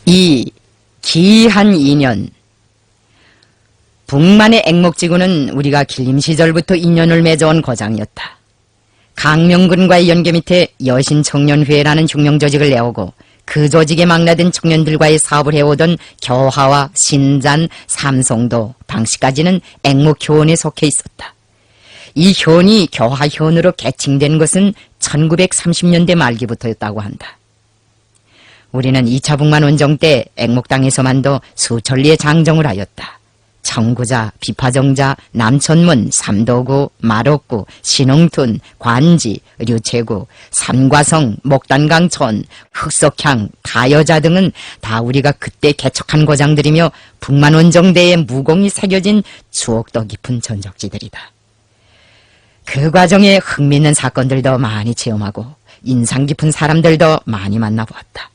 이 기한 2년, 북만의 액목지구는 우리가 길림 시절부터 인연을 맺어온 거장이었다. 강명근과의 연계 밑에 여신청년회라는 흉명 조직을 내오고 그 조직에 망라든 청년들과의 사업을 해오던 교화와 신잔, 삼송도 당시까지는 액목효원에 속해 있었다. 이 효원이 교화효원으로 개칭된 것은 1930년대 말기부터였다고 한다. 우리는 2차 북만 원정 때 액목당에서만도 수천리의 장정을 하였다. 청구자, 비파정자, 남천문, 삼도구, 마록구, 신흥툰, 관지, 류채구, 삼과성, 목단강촌, 흑석향, 가여자 등은 다 우리가 그때 개척한 고장들이며 북만 원정대에 무공이 새겨진 추억도 깊은 전적지들이다. 그 과정에 흥미있는 사건들도 많이 체험하고 인상 깊은 사람들도 많이 만나보았다.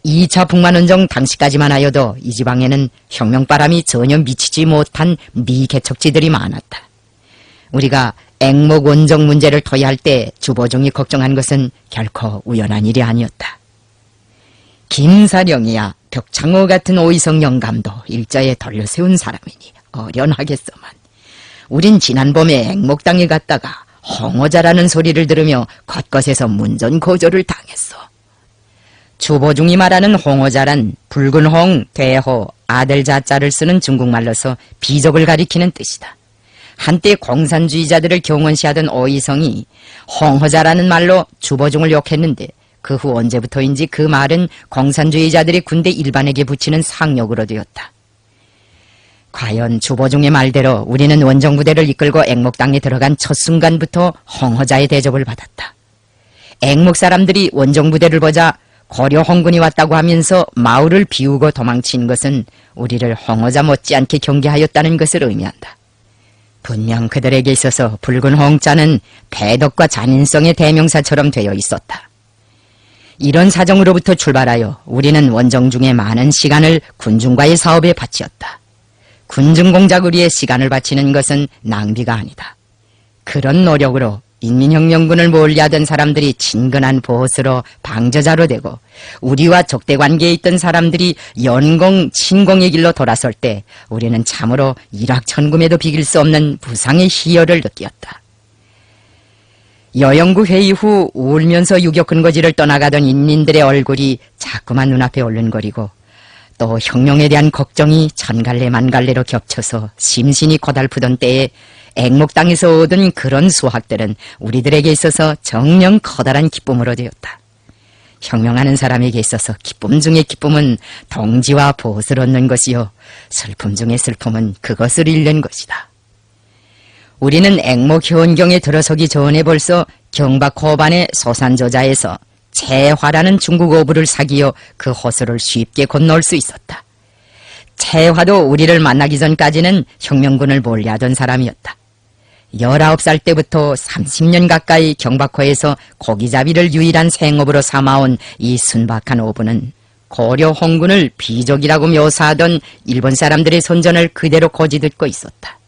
2차 북만원정 당시까지만 하여도 이 지방에는 혁명바람이 전혀 미치지 못한 미개척지들이 많았다. 우리가 액목원정 문제를 토의할 때 주보중이 걱정한 것은 결코 우연한 일이 아니었다. 김사령이야 벽창호 같은 오이성 영감도 일자에 돌려세운 사람이니 어련하겠소만. 우린 지난 봄에 액목당에 갔다가 홍어자라는 소리를 들으며 곳곳에서 문전고조를 당했어. 주보중이 말하는 홍어자란 붉은 홍, 대호, 아들 자자를 쓰는 중국말로서 비족을 가리키는 뜻이다. 한때 공산주의자들을 경원시하던 오이성이 홍어자라는 말로 주보중을 욕했는데 그 후 언제부터인지 그 말은 공산주의자들이 군대 일반에게 붙이는 상욕으로 되었다. 과연 주보중의 말대로 우리는 원정부대를 이끌고 액목당에 들어간 첫 순간부터 홍어자의 대접을 받았다. 액목 사람들이 원정부대를 보자 고려 홍군이 왔다고 하면서 마을을 비우고 도망친 것은 우리를 홍어자 못지않게 경계하였다는 것을 의미한다. 분명 그들에게 있어서 붉은 홍자는 배덕과 잔인성의 대명사처럼 되어 있었다. 이런 사정으로부터 출발하여 우리는 원정 중에 많은 시간을 군중과의 사업에 바치었다. 군중공작을 위해 시간을 바치는 것은 낭비가 아니다. 그런 노력으로 인민혁명군을 몰리하던 사람들이 친근한 보스로 방저자로 되고 우리와 적대관계에 있던 사람들이 연공, 친공의 길로 돌아설 때 우리는 참으로 일확천금에도 비길 수 없는 부상의 희열을 느꼈다. 여영구 회의 후 울면서 유격근거지를 떠나가던 인민들의 얼굴이 자꾸만 눈앞에 얼른거리고 또 혁명에 대한 걱정이 천갈래 만갈래로 겹쳐서 심신이 고달프던 때에 액목당에서 얻은 그런 수확들은 우리들에게 있어서 정녕 커다란 기쁨으로 되었다. 혁명하는 사람에게 있어서 기쁨 중의 기쁨은 동지와 보옷을 얻는 것이요 슬픔 중의 슬픔은 그것을 잃는 것이다. 우리는 액목효원경에 들어서기 전에 벌써 경박호반의 소산저자에서 채화라는 중국 어부를 사귀어 그 호수를 쉽게 건널 수 있었다. 채화도 우리를 만나기 전까지는 혁명군을 몰리하던 사람이었다. 19살 때부터 30년 가까이 경박호에서 고기잡이를 유일한 생업으로 삼아온 이 순박한 어부는 고려 홍군을 비족이라고 묘사하던 일본 사람들의 선전을 그대로 고지듣고 있었다.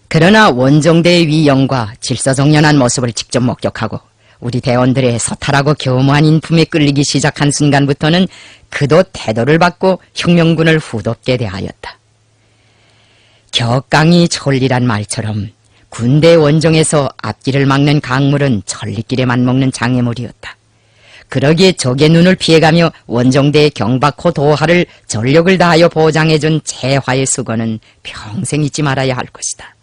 그러나 원정대의 위영과 질서정연한 모습을 직접 목격하고 우리 대원들의 소탈하고 교묘한 인품에 끌리기 시작한 순간부터는 그도 태도를 바꿔 혁명군을 후덥게 대하였다. 격강이 천리란 말처럼 군대 원정에서 앞길을 막는 강물은 천리길에 맞먹는 장애물이었다. 그러기에 적의 눈을 피해가며 원정대의 경박호 도하를 전력을 다하여 보장해준 채화의 수고는 평생 잊지 말아야 할 것이다.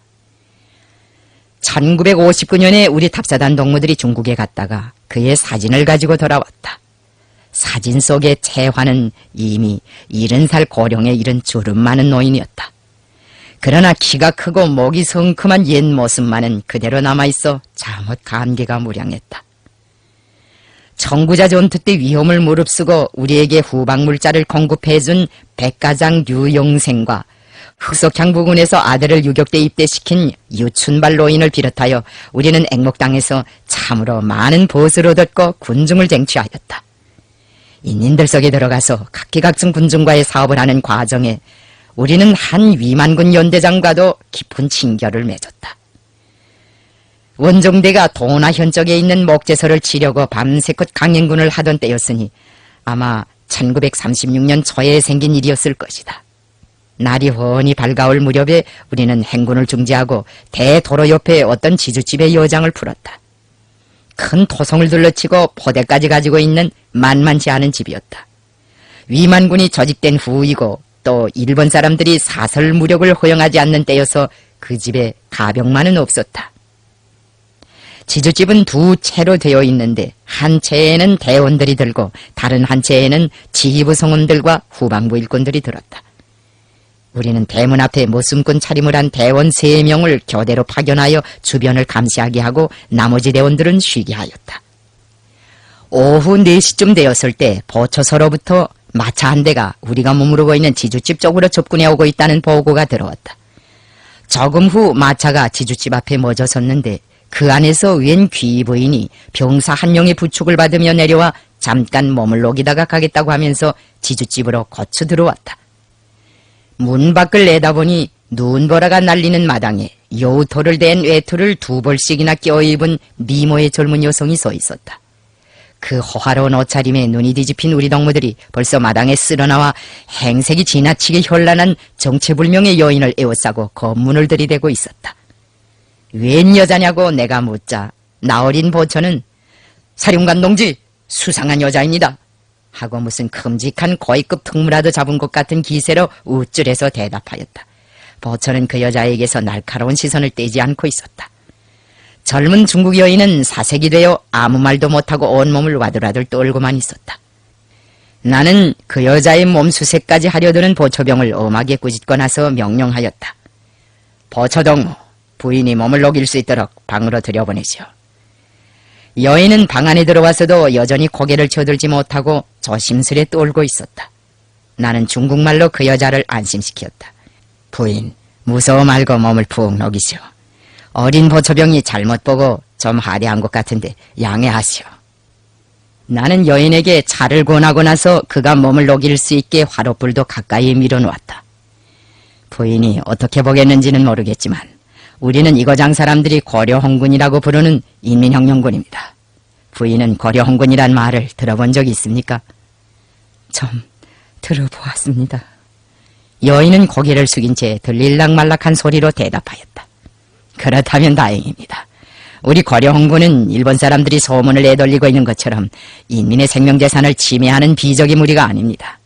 1959년에 우리 탑사단 동무들이 중국에 갔다가 그의 사진을 가지고 돌아왔다. 사진 속의 채화는 이미 70살 고령에 이른 주름 많은 노인이었다. 그러나 키가 크고 목이 성큼한 옛 모습만은 그대로 남아있어 잠옷 감개가 무량했다. 청구자 전투 때 위험을 무릅쓰고 우리에게 후방물자를 공급해준 백가장 류영생과 흑석향 부근에서 아들을 유격대 입대시킨 유춘발 노인을 비롯하여 우리는 액목당에서 참으로 많은 보수를 얻었고 군중을 쟁취하였다. 인민들 속에 들어가서 각기각층 군중과의 사업을 하는 과정에 우리는 한 위만군 연대장과도 깊은 친교를 맺었다. 원정대가 도나 현쪽에 있는 목재소를 치려고 밤새껏 강행군을 하던 때였으니 아마 1936년 초에 생긴 일이었을 것이다. 날이 훤히 밝아올 무렵에 우리는 행군을 중지하고 대도로 옆에 어떤 지주집의 여장을 풀었다. 큰 토성을 둘러치고 포대까지 가지고 있는 만만치 않은 집이었다. 위만군이 조직된 후이고 또 일본 사람들이 사설 무력을 허용하지 않는 때여서 그 집에 가병만은 없었다. 지주집은 두 채로 되어 있는데 한 채에는 대원들이 들고 다른 한 채에는 지휘부 성원들과 후방부 일꾼들이 들었다. 우리는 대문 앞에 모순꾼 차림을 한 대원 3명을 교대로 파견하여 주변을 감시하게 하고 나머지 대원들은 쉬게 하였다. 오후 4시쯤 되었을 때 보초서로부터 마차 한 대가 우리가 머무르고 있는 지주집 쪽으로 접근해 오고 있다는 보고가 들어왔다. 조금 후 마차가 지주집 앞에 멎어 섰는데 그 안에서 웬 귀부인이 병사 한 명의 부축을 받으며 내려와 잠깐 머물러기다가 가겠다고 하면서 지주집으로 거쳐 들어왔다. 문 밖을 내다보니 눈보라가 날리는 마당에 여우토를 댄 외투를 2벌씩이나 껴입은 미모의 젊은 여성이 서 있었다. 그 호화로운 옷차림에 눈이 뒤집힌 우리 동무들이 벌써 마당에 쓸어나와 행색이 지나치게 현란한 정체불명의 여인을 에워싸고 검문을 들이대고 있었다. 웬 여자냐고 내가 묻자 나어린 보초는 사령관 동지 수상한 여자입니다 하고 무슨 큼직한 고위급 특무라도 잡은 것 같은 기세로 우쭐해서 대답하였다. 보초는 그 여자에게서 날카로운 시선을 떼지 않고 있었다. 젊은 중국 여인은 사색이 되어 아무 말도 못하고 온몸을 와들와들 떨고만 있었다. 나는 그 여자의 몸수색까지 하려드는 보초병을 엄하게 꾸짖고 나서 명령하였다. 보초동무, 부인이 몸을 녹일 수 있도록 방으로 들여보내시오. 여인은 방 안에 들어와서도 여전히 고개를 쳐들지 못하고 조심스레 떨고 있었다. 나는 중국말로 그 여자를 안심시켰다. 부인, 무서워 말고 몸을 푹 녹이시오. 어린 보초병이 잘못 보고 좀 하대한 것 같은데 양해하시오. 나는 여인에게 차를 권하고 나서 그가 몸을 녹일 수 있게 화롯불도 가까이 밀어놓았다. 부인이 어떻게 보겠는지는 모르겠지만 우리는 이거장 사람들이 고려홍군이라고 부르는 인민혁명군입니다. 부인은 고려홍군이란 말을 들어본 적이 있습니까? 좀 들어보았습니다. 여인은 고개를 숙인 채 들릴락말락한 소리로 대답하였다. 그렇다면 다행입니다. 우리 고려홍군은 일본 사람들이 소문을 내돌리고 있는 것처럼 인민의 생명재산을 침해하는 비적의 무리가 아닙니다.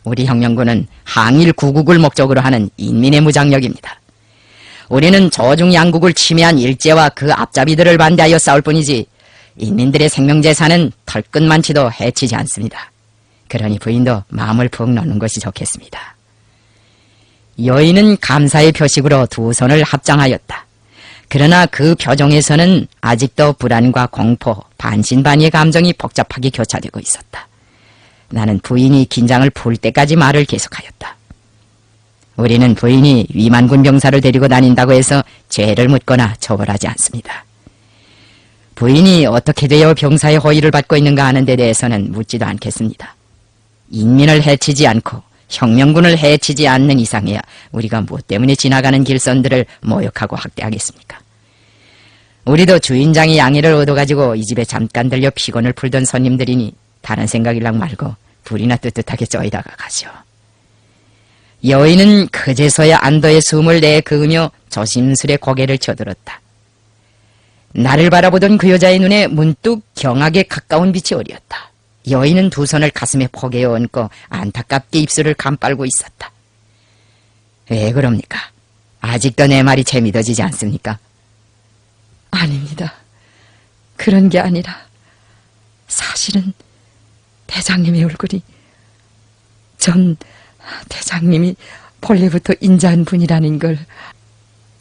우리 혁명군은 항일 구국을 목적으로 하는 인민의 무장력입니다. 우리는 조중 양국을 침해한 일제와 그 앞잡이들을 반대하여 싸울 뿐이지 인민들의 생명재산은 털끝만치도 해치지 않습니다. 그러니 부인도 마음을 푹 놓는 것이 좋겠습니다. 여인은 감사의 표식으로 두 손을 합장하였다. 그러나 그 표정에서는 아직도 불안과 공포, 반신반의의 감정이 복잡하게 교차되고 있었다. 나는 부인이 긴장을 풀 때까지 말을 계속하였다. 우리는 부인이 위만군 병사를 데리고 다닌다고 해서 죄를 묻거나 처벌하지 않습니다. 부인이 어떻게 되어 병사의 호의를 받고 있는가 하는 데 대해서는 묻지도 않겠습니다. 인민을 해치지 않고 혁명군을 해치지 않는 이상해야 우리가 무엇 때문에 지나가는 길선들을 모욕하고 학대하겠습니까? 우리도 주인장의 양해를 얻어가지고 이 집에 잠깐 들려 피곤을 풀던 손님들이니 다른 생각일랑 말고 불이나 뜨뜻하게 쪼이다가 가시오. 여인은 그제서야 안도의 숨을 내그으며 조심스레 고개를 쳐들었다. 나를 바라보던 그 여자의 눈에 문득 경악에 가까운 빛이 어리었다. 여인은 두 손을 가슴에 포개어 얹고 안타깝게 입술을 감빨고 있었다. 왜 그럽니까? 아직도 내 말이 채 믿어지지 않습니까? 아닙니다. 그런 게 아니라 사실은 대장님의 얼굴이 전 대장님이 본래부터 인자한 분이라는 걸.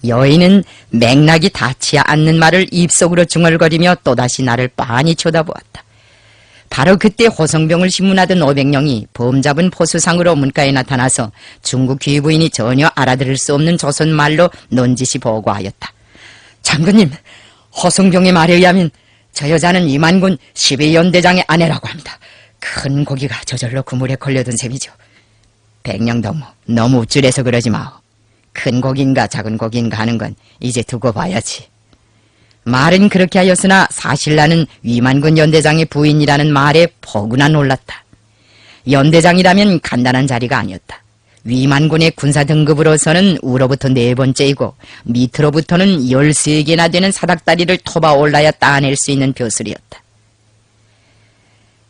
여인은 맥락이 닿지 않는 말을 입속으로 중얼거리며 또다시 나를 빤히 쳐다보았다. 바로 그때 호성병을 신문하던 500명이 범잡은 포수상으로 문가에 나타나서 중국 귀부인이 전혀 알아들을 수 없는 조선말로 넌지시 보고하였다. 장군님, 호성병의 말에 의하면 저 여자는 이만군 12연대장의 아내라고 합니다. 큰 고기가 저절로 그물에 걸려든 셈이죠. 백령동무, 너무 우쭐해서 그러지 마오. 큰 고기인가 작은 고기인가 하는 건 이제 두고 봐야지. 말은 그렇게 하였으나 사실 나는 위만군 연대장의 부인이라는 말에 포구나 놀랐다. 연대장이라면 간단한 자리가 아니었다. 위만군의 군사 등급으로서는 우로부터 4번째이고 밑으로부터는 13개나 되는 사닥다리를 토바 올라야 따낼 수 있는 벼슬이었다.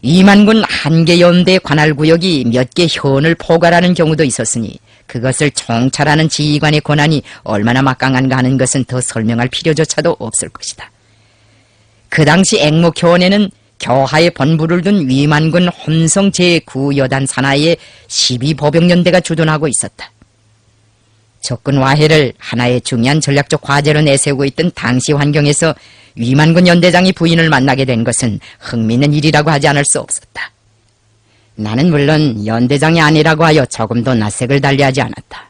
위만군 한 개 연대 관할구역이 몇 개 현을 포괄하는 경우도 있었으니 그것을 총찰하는 지휘관의 권한이 얼마나 막강한가 하는 것은 더 설명할 필요조차도 없을 것이다. 그 당시 앵목효원에는 겨하에 본부를 둔 위만군 혼성 제9여단 산하에 12보병연대가 주둔하고 있었다. 적군 와해를 하나의 중요한 전략적 과제로 내세우고 있던 당시 환경에서 위만군 연대장이 부인을 만나게 된 것은 흥미있는 일이라고 하지 않을 수 없었다. 나는 물론 연대장의 아내라고 하여 조금도 낯색을 달리하지 않았다.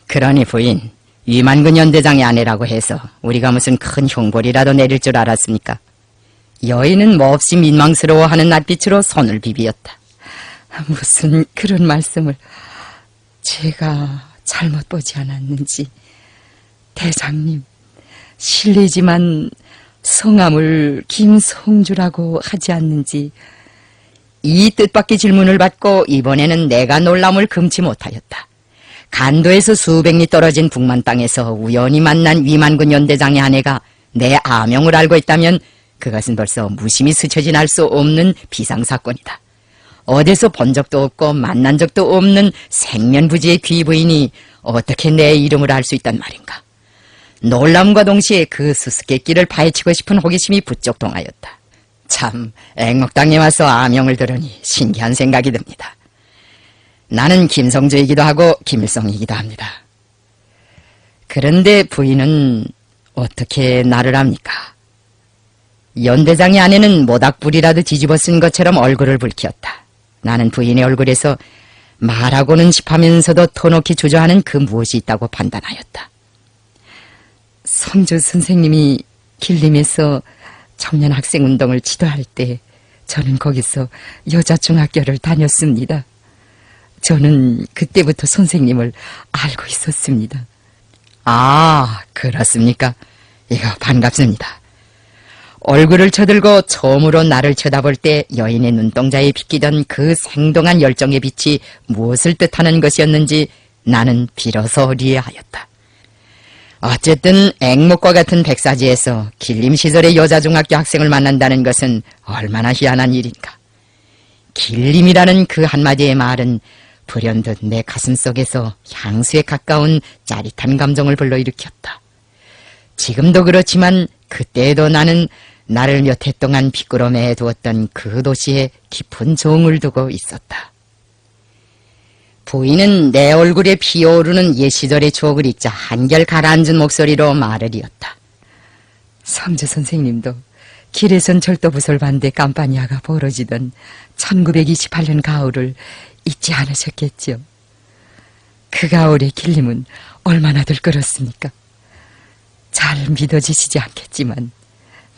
그러니 부인, 위만군 연대장의 아내라고 해서 우리가 무슨 큰 흉볼이라도 내릴 줄 알았습니까? 여인은 몹시 민망스러워하는 낯빛으로 손을 비비었다. 무슨 그런 말씀을. 제가 잘못 보지 않았는지. 대장님, 실례지만 성함을 김성주라고 하지 않는지. 이 뜻밖의 질문을 받고 이번에는 내가 놀람을 금치 못하였다. 간도에서 수백 리 떨어진 북만 땅에서 우연히 만난 위만군 연대장의 아내가 내 아명을 알고 있다면 그것은 벌써 무심히 스쳐 지날 수 없는 비상사건이다. 어디서 본 적도 없고 만난 적도 없는 생면부지의 귀부인이 어떻게 내 이름을 알 수 있단 말인가. 놀람과 동시에 그 수수께끼를 파헤치고 싶은 호기심이 부쩍 동하였다. 참, 앵목당에 와서 아명을 들으니 신기한 생각이 듭니다. 나는 김성주이기도 하고 김일성이기도 합니다. 그런데 부인은 어떻게 나를 압니까? 연대장의 아내는 모닥불이라도 뒤집어 쓴 것처럼 얼굴을 붉히었다. 나는 부인의 얼굴에서 말하고는 싶으면서도 터놓기 주저하는 그 무엇이 있다고 판단하였다. 성주 선생님이 길림에서 청년 학생 운동을 지도할 때 저는 거기서 여자중학교를 다녔습니다. 저는 그때부터 선생님을 알고 있었습니다. 아, 그렇습니까? 이거 반갑습니다. 얼굴을 쳐들고 처음으로 나를 쳐다볼 때 여인의 눈동자에 비키던 그 생동한 열정의 빛이 무엇을 뜻하는 것이었는지 나는 비로소 이해하였다. 어쨌든 앵목과 같은 백사지에서 길림 시절의 여자중학교 학생을 만난다는 것은 얼마나 희한한 일인가. 길림이라는 그 한마디의 말은 불현듯 내 가슴속에서 향수에 가까운 짜릿한 감정을 불러일으켰다. 지금도 그렇지만 그때에도 나는 나를 몇 해 동안 빗구름에 두었던 그 도시에 깊은 정을 두고 있었다. 부인은 내 얼굴에 피어오르는 옛 시절의 추억을 잊자 한결 가라앉은 목소리로 말을 이었다. 성주 선생님도 길에선 절도부설 반대 깜파니아가 벌어지던 1928년 가을을 잊지 않으셨겠지요. 그 가을의 길림은 얼마나 들끓었습니까? 잘 믿어지시지 않겠지만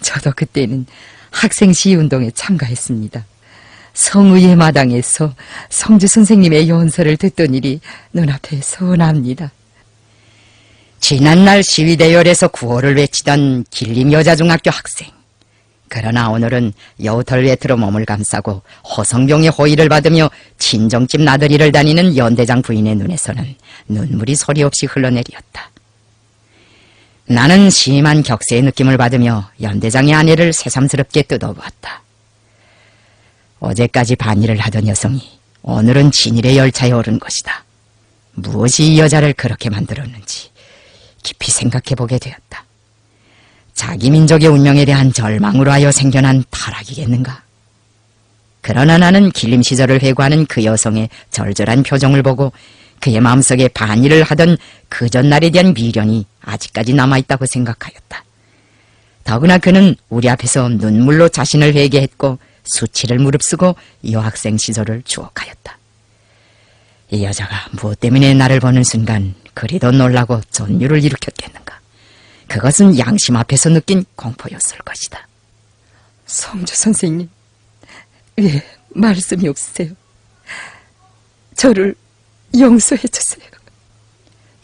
저도 그때는 학생 시위운동에 참가했습니다. 성의의 마당에서 성주 선생님의 연설을 듣던 일이 눈앞에 선합니다. 지난날 시위대열에서 구호를 외치던 길림 여자중학교 학생. 그러나 오늘은 여우털 외투로 몸을 감싸고 호성병의 호의를 받으며 친정집 나들이를 다니는 연대장 부인의 눈에서는 눈물이 소리 없이 흘러내리었다. 나는 심한 격세의 느낌을 받으며 연대장의 아내를 새삼스럽게 뜯어보았다. 어제까지 반일을 하던 여성이 오늘은 진일의 열차에 오른 것이다. 무엇이 이 여자를 그렇게 만들었는지 깊이 생각해보게 되었다. 자기 민족의 운명에 대한 절망으로 하여 생겨난 타락이겠는가? 그러나 나는 길림 시절을 회고하는 그 여성의 절절한 표정을 보고 그의 마음속에 반일을 하던 그 전날에 대한 미련이 아직까지 남아있다고 생각하였다. 더구나 그는 우리 앞에서 눈물로 자신을 회개했고 수치를 무릅쓰고 여학생 시절을 추억하였다. 이 여자가 무엇 때문에 나를 보는 순간 그리도 놀라고 전율을 일으켰겠는가? 그것은 양심 앞에서 느낀 공포였을 것이다. 성주 선생님, 왜 말씀이 없으세요? 저를 용서해 주세요.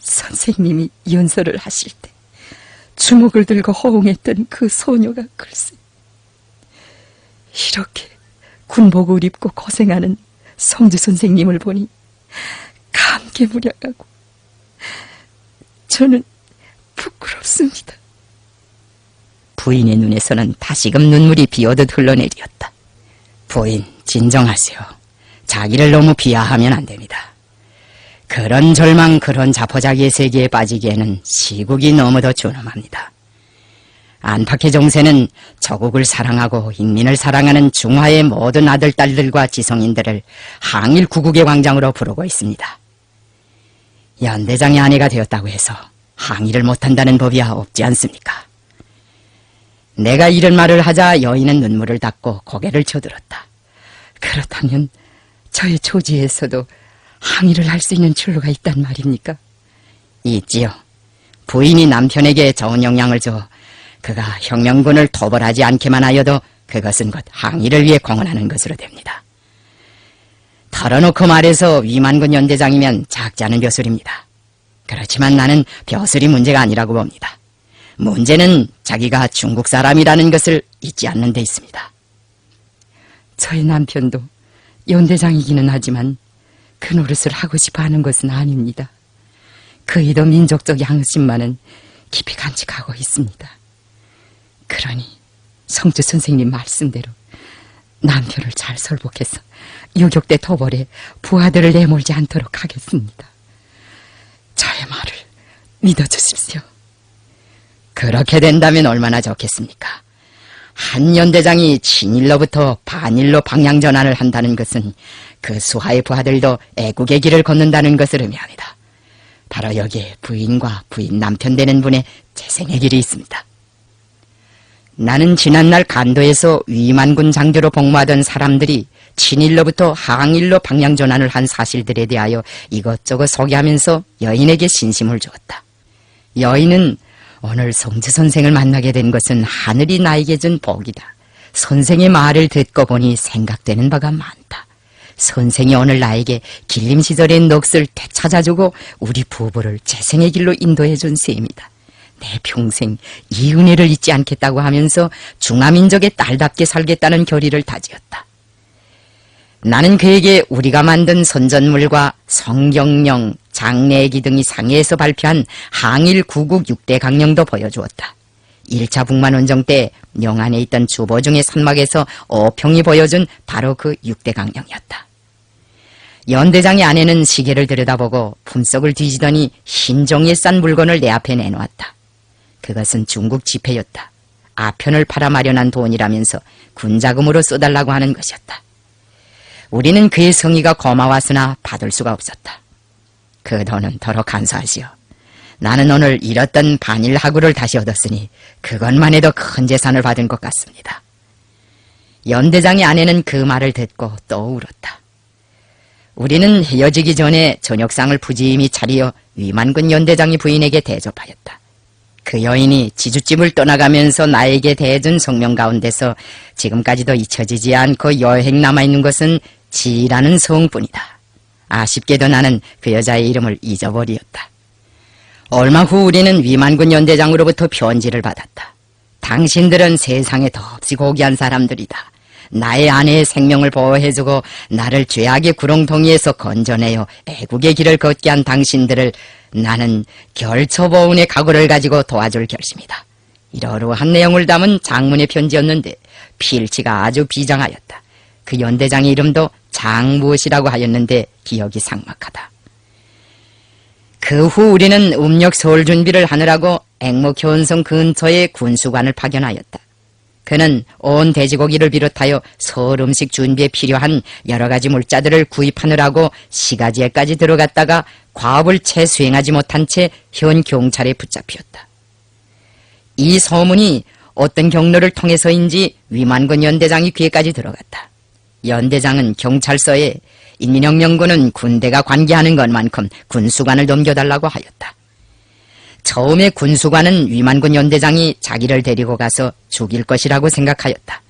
선생님이 연설을 하실 때 주먹을 들고 호응했던 그 소녀가 글쎄 이렇게 군복을 입고 고생하는 성주 선생님을 보니 감개무량하고 저는 부끄럽습니다. 부인의 눈에서는 다시금 눈물이 비오듯 흘러내리었다. 부인, 진정하세요. 자기를 너무 비하하면 안 됩니다. 그런 절망, 그런 자포자기의 세계에 빠지기에는 시국이 너무도 준엄합니다. 안팎의 정세는 저국을 사랑하고 인민을 사랑하는 중화의 모든 아들, 딸들과 지성인들을 항일 구국의 광장으로 부르고 있습니다. 연대장의 아내가 되었다고 해서 항일을 못한다는 법이야 없지 않습니까? 내가 이런 말을 하자 여인은 눈물을 닦고 고개를 쳐들었다. 그렇다면 저의 조지에서도 항의를 할 수 있는 출로가 있단 말입니까? 있지요. 부인이 남편에게 좋은 영향을 줘 그가 혁명군을 토벌하지 않게만 하여도 그것은 곧 항일을 위해 공헌하는 것으로 됩니다. 털어놓고 말해서 위만군 연대장이면 작지 않은 벼슬입니다. 그렇지만 나는 벼슬이 문제가 아니라고 봅니다. 문제는 자기가 중국 사람이라는 것을 잊지 않는 데 있습니다. 저의 남편도 연대장이기는 하지만 그 노릇을 하고 싶어 하는 것은 아닙니다. 그이도 민족적 양심만은 깊이 간직하고 있습니다. 그러니 성주 선생님 말씀대로 남편을 잘 설복해서 유격대 토벌에 부하들을 내몰지 않도록 하겠습니다. 저의 말을 믿어주십시오. 그렇게 된다면 얼마나 좋겠습니까? 한 연대장이 친일로부터 반일로 방향 전환을 한다는 것은 그 수하의 부하들도 애국의 길을 걷는다는 것을 의미합니다. 바로 여기에 부인과 부인 남편 되는 분의 재생의 길이 있습니다. 나는 지난날 간도에서 위만군 장교로 복무하던 사람들이 친일로부터 항일로 방향 전환을 한 사실들에 대하여 이것저것 소개하면서 여인에게 신심을 주었다. 여인은 오늘 성주 선생을 만나게 된 것은 하늘이 나에게 준 복이다. 선생의 말을 듣고 보니 생각되는 바가 많다. 선생이 오늘 나에게 길림 시절의 넋을 되찾아주고 우리 부부를 재생의 길로 인도해준 셈이다. 내 평생 이 은혜를 잊지 않겠다고 하면서 중화민족의 딸답게 살겠다는 결의를 다지었다. 나는 그에게 우리가 만든 선전물과 성경령, 장례기 등이 상해에서 발표한 항일 구국 6대 강령도 보여주었다. 1차 북만원정 때 영안에 있던 주보 중의 산막에서 어평이 보여준 바로 그 6대 강령이었다. 연대장의 아내는 시계를 들여다보고 품속을 뒤지더니 흰 종이에 싼 물건을 내 앞에 내놓았다. 그것은 중국 지폐였다. 아편을 팔아 마련한 돈이라면서 군자금으로 써달라고 하는 것이었다. 우리는 그의 성의가 고마웠으나 받을 수가 없었다. 그 돈은 더러 간소하시오. 나는 오늘 잃었던 반일 하구를 다시 얻었으니 그것만 해도 큰 재산을 받은 것 같습니다. 연대장의 아내는 그 말을 듣고 또 울었다. 우리는 헤어지기 전에 저녁상을 푸짐히 차리어 위만군 연대장이 부인에게 대접하였다. 그 여인이 지주집을 떠나가면서 나에게 대해준 성명 가운데서 지금까지도 잊혀지지 않고 여행 남아있는 것은 지라는 성뿐이다. 아쉽게도 나는 그 여자의 이름을 잊어버리었다. 얼마 후 우리는 위만군 연대장으로부터 편지를 받았다. 당신들은 세상에 더없이 고귀한 사람들이다. 나의 아내의 생명을 보호해주고 나를 죄악의 구렁텅이에서 건져내어 애국의 길을 걷게 한 당신들을 나는 결처보훈의 각오를 가지고 도와줄 결심이다. 이러한 내용을 담은 장문의 편지였는데 필치가 아주 비장하였다. 그 연대장의 이름도 장무엇이라고 하였는데 기억이 삭막하다. 그 후 우리는 음력 서울 준비를 하느라고 앵목효원성 근처에 군수관을 파견하였다. 그는 온 돼지고기를 비롯하여 설 음식 준비에 필요한 여러 가지 물자들을 구입하느라고 시가지에까지 들어갔다가 과업을 채 수행하지 못한 채 현 경찰에 붙잡혔다. 이 소문이 어떤 경로를 통해서인지 위만군 연대장이 귀에까지 들어갔다. 연대장은 경찰서에 인민혁명군은 군대가 관계하는 것만큼 군수관을 넘겨달라고 하였다. 처음에 군수관은 위만군 연대장이 자기를 데리고 가서 죽일 것이라고 생각하였다.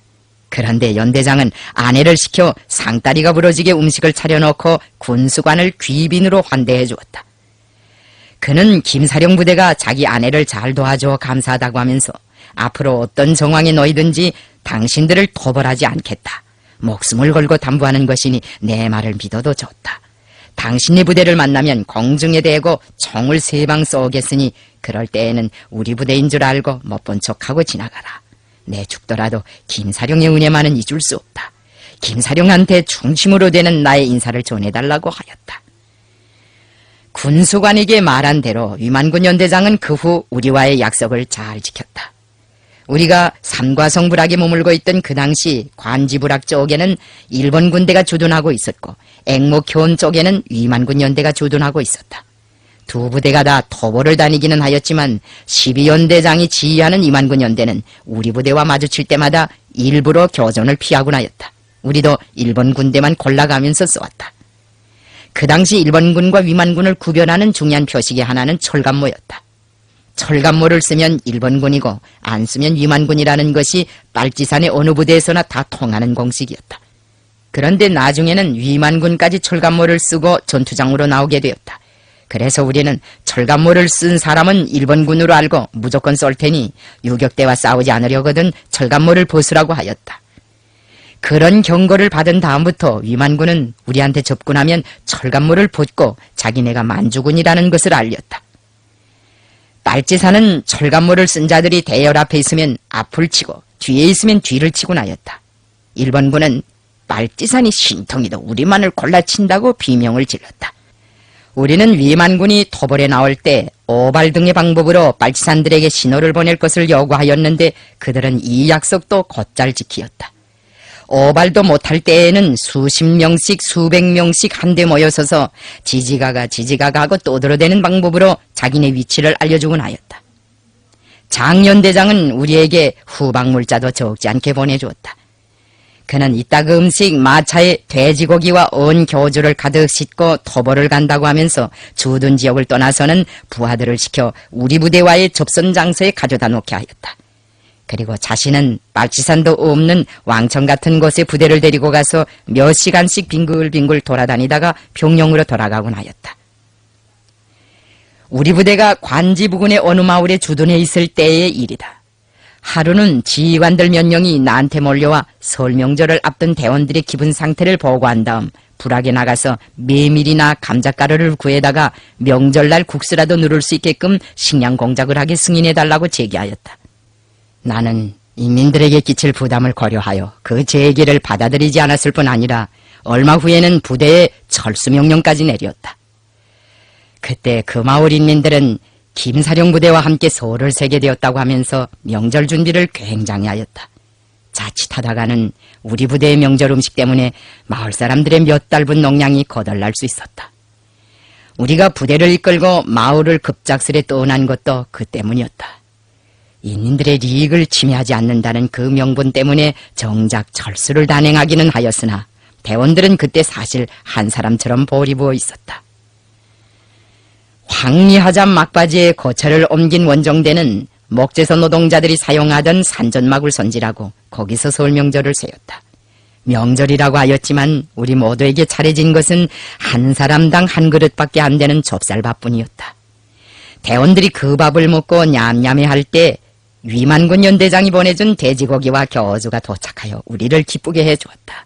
그런데 연대장은 아내를 시켜 상다리가 부러지게 음식을 차려놓고 군수관을 귀빈으로 환대해 주었다. 그는 김사령 부대가 자기 아내를 잘 도와줘 감사하다고 하면서 앞으로 어떤 정황에 놓이든지 당신들을 토벌하지 않겠다. 목숨을 걸고 담보하는 것이니 내 말을 믿어도 좋다. 당신네 부대를 만나면 공중에 대고 총을 3방 쏘겠으니 그럴 때에는 우리 부대인 줄 알고 못 본 척하고 지나가라. 내 죽더라도 김사령의 은혜만은 잊을 수 없다. 김사령한테 중심으로 되는 나의 인사를 전해달라고 하였다. 군수관에게 말한 대로 위만군 연대장은 그 후 우리와의 약속을 잘 지켰다. 우리가 삼과성불악에 머물고 있던 그 당시 관지불악 쪽에는 일본 군대가 주둔하고 있었고 앵목효원 쪽에는 위만군 연대가 주둔하고 있었다. 두 부대가 다 토벌을 다니기는 하였지만 12연대장이 지휘하는 위만군 연대는 우리 부대와 마주칠 때마다 일부러 교전을 피하곤 하였다. 우리도 일본 군대만 골라가면서 쏘았다. 그 당시 일본군과 위만군을 구별하는 중요한 표식의 하나는 철갑모였다. 철갑모를 쓰면 일본군이고 안 쓰면 위만군이라는 것이 빨치산의 어느 부대에서나 다 통하는 공식이었다. 그런데 나중에는 위만군까지 철갑모를 쓰고 전투장으로 나오게 되었다. 그래서 우리는 철갑모를 쓴 사람은 일본군으로 알고 무조건 쏠 테니 유격대와 싸우지 않으려거든 철갑모를 벗으라고 하였다. 그런 경고를 받은 다음부터 위만군은 우리한테 접근하면 철갑모를 벗고 자기네가 만주군이라는 것을 알렸다. 빨치산은 철갑모를 쓴 자들이 대열 앞에 있으면 앞을 치고 뒤에 있으면 뒤를 치곤 하였다. 일본군은 빨치산이 신통이도 우리만을 골라친다고 비명을 질렀다. 우리는 위만군이 토벌에 나올 때 오발 등의 방법으로 빨치산들에게 신호를 보낼 것을 요구하였는데 그들은 이 약속도 곧잘 지키었다. 오발도 못할 때에는 수십 명씩 수백 명씩 한데 모여서서 지지가가 하고 떠들어대는 방법으로 자기네 위치를 알려주곤 하였다. 장연대장은 우리에게 후방물자도 적지 않게 보내주었다. 그는 이따금씩 마차에 돼지고기와 언 교주를 가득 싣고 토벌을 간다고 하면서 주둔 지역을 떠나서는 부하들을 시켜 우리 부대와의 접선 장소에 가져다 놓게 하였다. 그리고 자신은 빨치산도 없는 왕청 같은 곳에 부대를 데리고 가서 몇 시간씩 빙글빙글 돌아다니다가 병영으로 돌아가곤 하였다. 우리 부대가 관지 부근의 어느 마을에 주둔해 있을 때의 일이다. 하루는 지휘관들 몇 명이 나한테 몰려와 설 명절을 앞둔 대원들의 기분 상태를 보고한 다음 불악에 나가서 메밀이나 감자가루를 구해다가 명절날 국수라도 누를 수 있게끔 식량 공작을 하게 승인해달라고 제기하였다. 나는 인민들에게 끼칠 부담을 고려하여 그 제기를 받아들이지 않았을 뿐 아니라 얼마 후에는 부대에 철수 명령까지 내렸다. 그때 그 마을 인민들은 김사령 부대와 함께 소를 세게 되었다고 하면서 명절 준비를 굉장히 하였다. 자칫하다가는 우리 부대의 명절 음식 때문에 마을 사람들의 몇 달분 농량이 거덜날 수 있었다. 우리가 부대를 이끌고 마을을 급작스레 떠난 것도 그 때문이었다. 인민들의 이익을 침해하지 않는다는 그 명분 때문에 정작 철수를 단행하기는 하였으나 대원들은 그때 사실 한 사람처럼 보리부어 있었다. 황리하자 막바지에 거처를 옮긴 원정대는 목재소 노동자들이 사용하던 산전막을 손질하고 거기서 설 명절을 세웠다. 명절이라고 하였지만 우리 모두에게 차려진 것은 한 사람당 한 그릇밖에 안 되는 좁쌀밥뿐이었다. 대원들이 그 밥을 먹고 냠냠해할 때 위만군 연대장이 보내준 돼지고기와 교주가 도착하여 우리를 기쁘게 해주었다.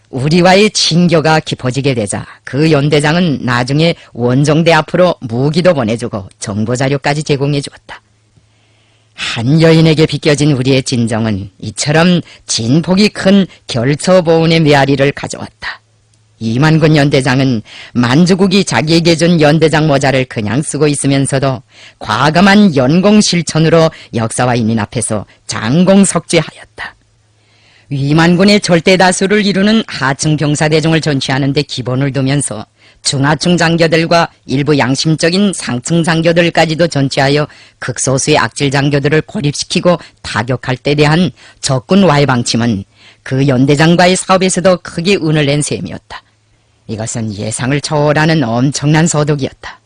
우리와의 친교가 깊어지게 되자 그 연대장은 나중에 원정대 앞으로 무기도 보내주고 정보자료까지 제공해 주었다. 한 여인에게 비껴진 우리의 진정은 이처럼 진폭이 큰 결처보은의 메아리를 가져왔다. 이만군 연대장은 만주국이 자기에게 준 연대장 모자를 그냥 쓰고 있으면서도 과감한 연공 실천으로 역사와 인민 앞에서 장공석죄하였다. 위만군의 절대 다수를 이루는 하층 병사대중을 전취하는 데 기본을 두면서 중하층 장교들과 일부 양심적인 상층 장교들까지도 전취하여 극소수의 악질 장교들을 고립시키고 타격할 때 대한 적군 와해 방침은 그 연대장과의 사업에서도 크게 운을 낸 셈이었다. 이것은 예상을 초월하는 엄청난 소득이었다.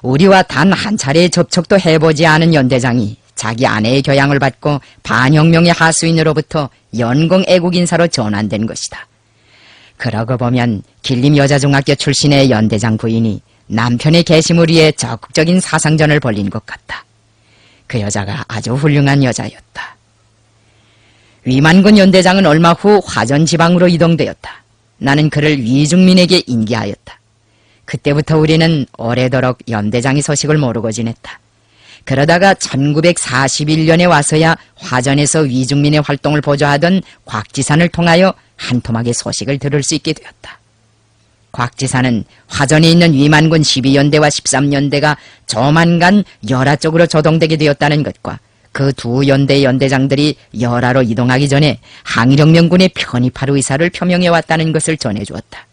우리와 단 한 차례의 접촉도 해보지 않은 연대장이 자기 아내의 교양을 받고 반혁명의 하수인으로부터 연공 애국인사로 전환된 것이다. 그러고 보면 길림여자중학교 출신의 연대장 부인이 남편의 계심을 위해 적극적인 사상전을 벌린 것 같다. 그 여자가 아주 훌륭한 여자였다. 위만군 연대장은 얼마 후 화전 지방으로 이동되었다. 나는 그를 위중민에게 인계하였다. 그때부터 우리는 오래도록 연대장의 소식을 모르고 지냈다. 그러다가 1941년에 와서야 화전에서 위중민의 활동을 보조하던 곽지산을 통하여 한 토막의 소식을 들을 수 있게 되었다. 곽지산은 화전에 있는 위만군 12연대와 13연대가 조만간 열하 쪽으로 조동되게 되었다는 것과 그 두 연대의 연대장들이 열하로 이동하기 전에 항일혁명군에 편입할 의사를 표명해왔다는 것을 전해주었다.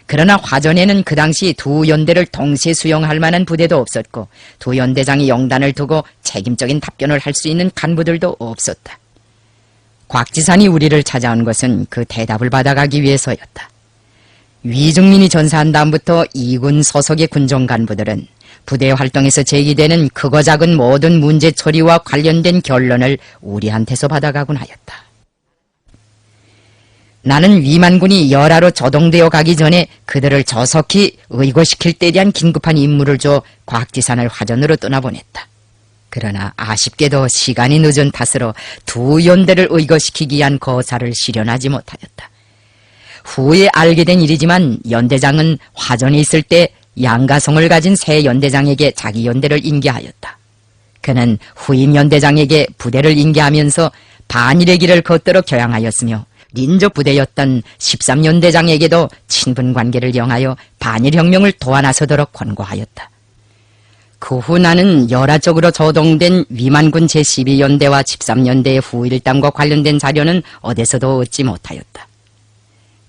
그러나 화전에는 그 당시 두 연대를 동시에 수용할 만한 부대도 없었고 두 연대장이 영단을 두고 책임적인 답변을 할 수 있는 간부들도 없었다. 곽지산이 우리를 찾아온 것은 그 대답을 받아가기 위해서였다. 위중민이 전사한 다음부터 2군 소속의 군종 간부들은 부대 활동에서 제기되는 크고 작은 모든 문제 처리와 관련된 결론을 우리한테서 받아가곤 하였다. 나는 위만군이 열하로 조동되어 가기 전에 그들을 조속히 의거시킬 때에 대한 긴급한 임무를 줘 곽지산을 화전으로 떠나보냈다. 그러나 아쉽게도 시간이 늦은 탓으로 두 연대를 의거시키기 위한 거사를 실현하지 못하였다. 후에 알게 된 일이지만 연대장은 화전에 있을 때 양가성을 가진 새 연대장에게 자기 연대를 인계하였다. 그는 후임 연대장에게 부대를 인계하면서 반일의 길을 걷도록 교양하였으며 민족 부대였던 13연대장에게도 친분관계를 영하여 반일혁명을 도와나서도록 권고하였다. 그 후 나는 열하 쪽으로 조동된 위만군 제12연대와 13연대의 후일담과 관련된 자료는 어디서도 얻지 못하였다.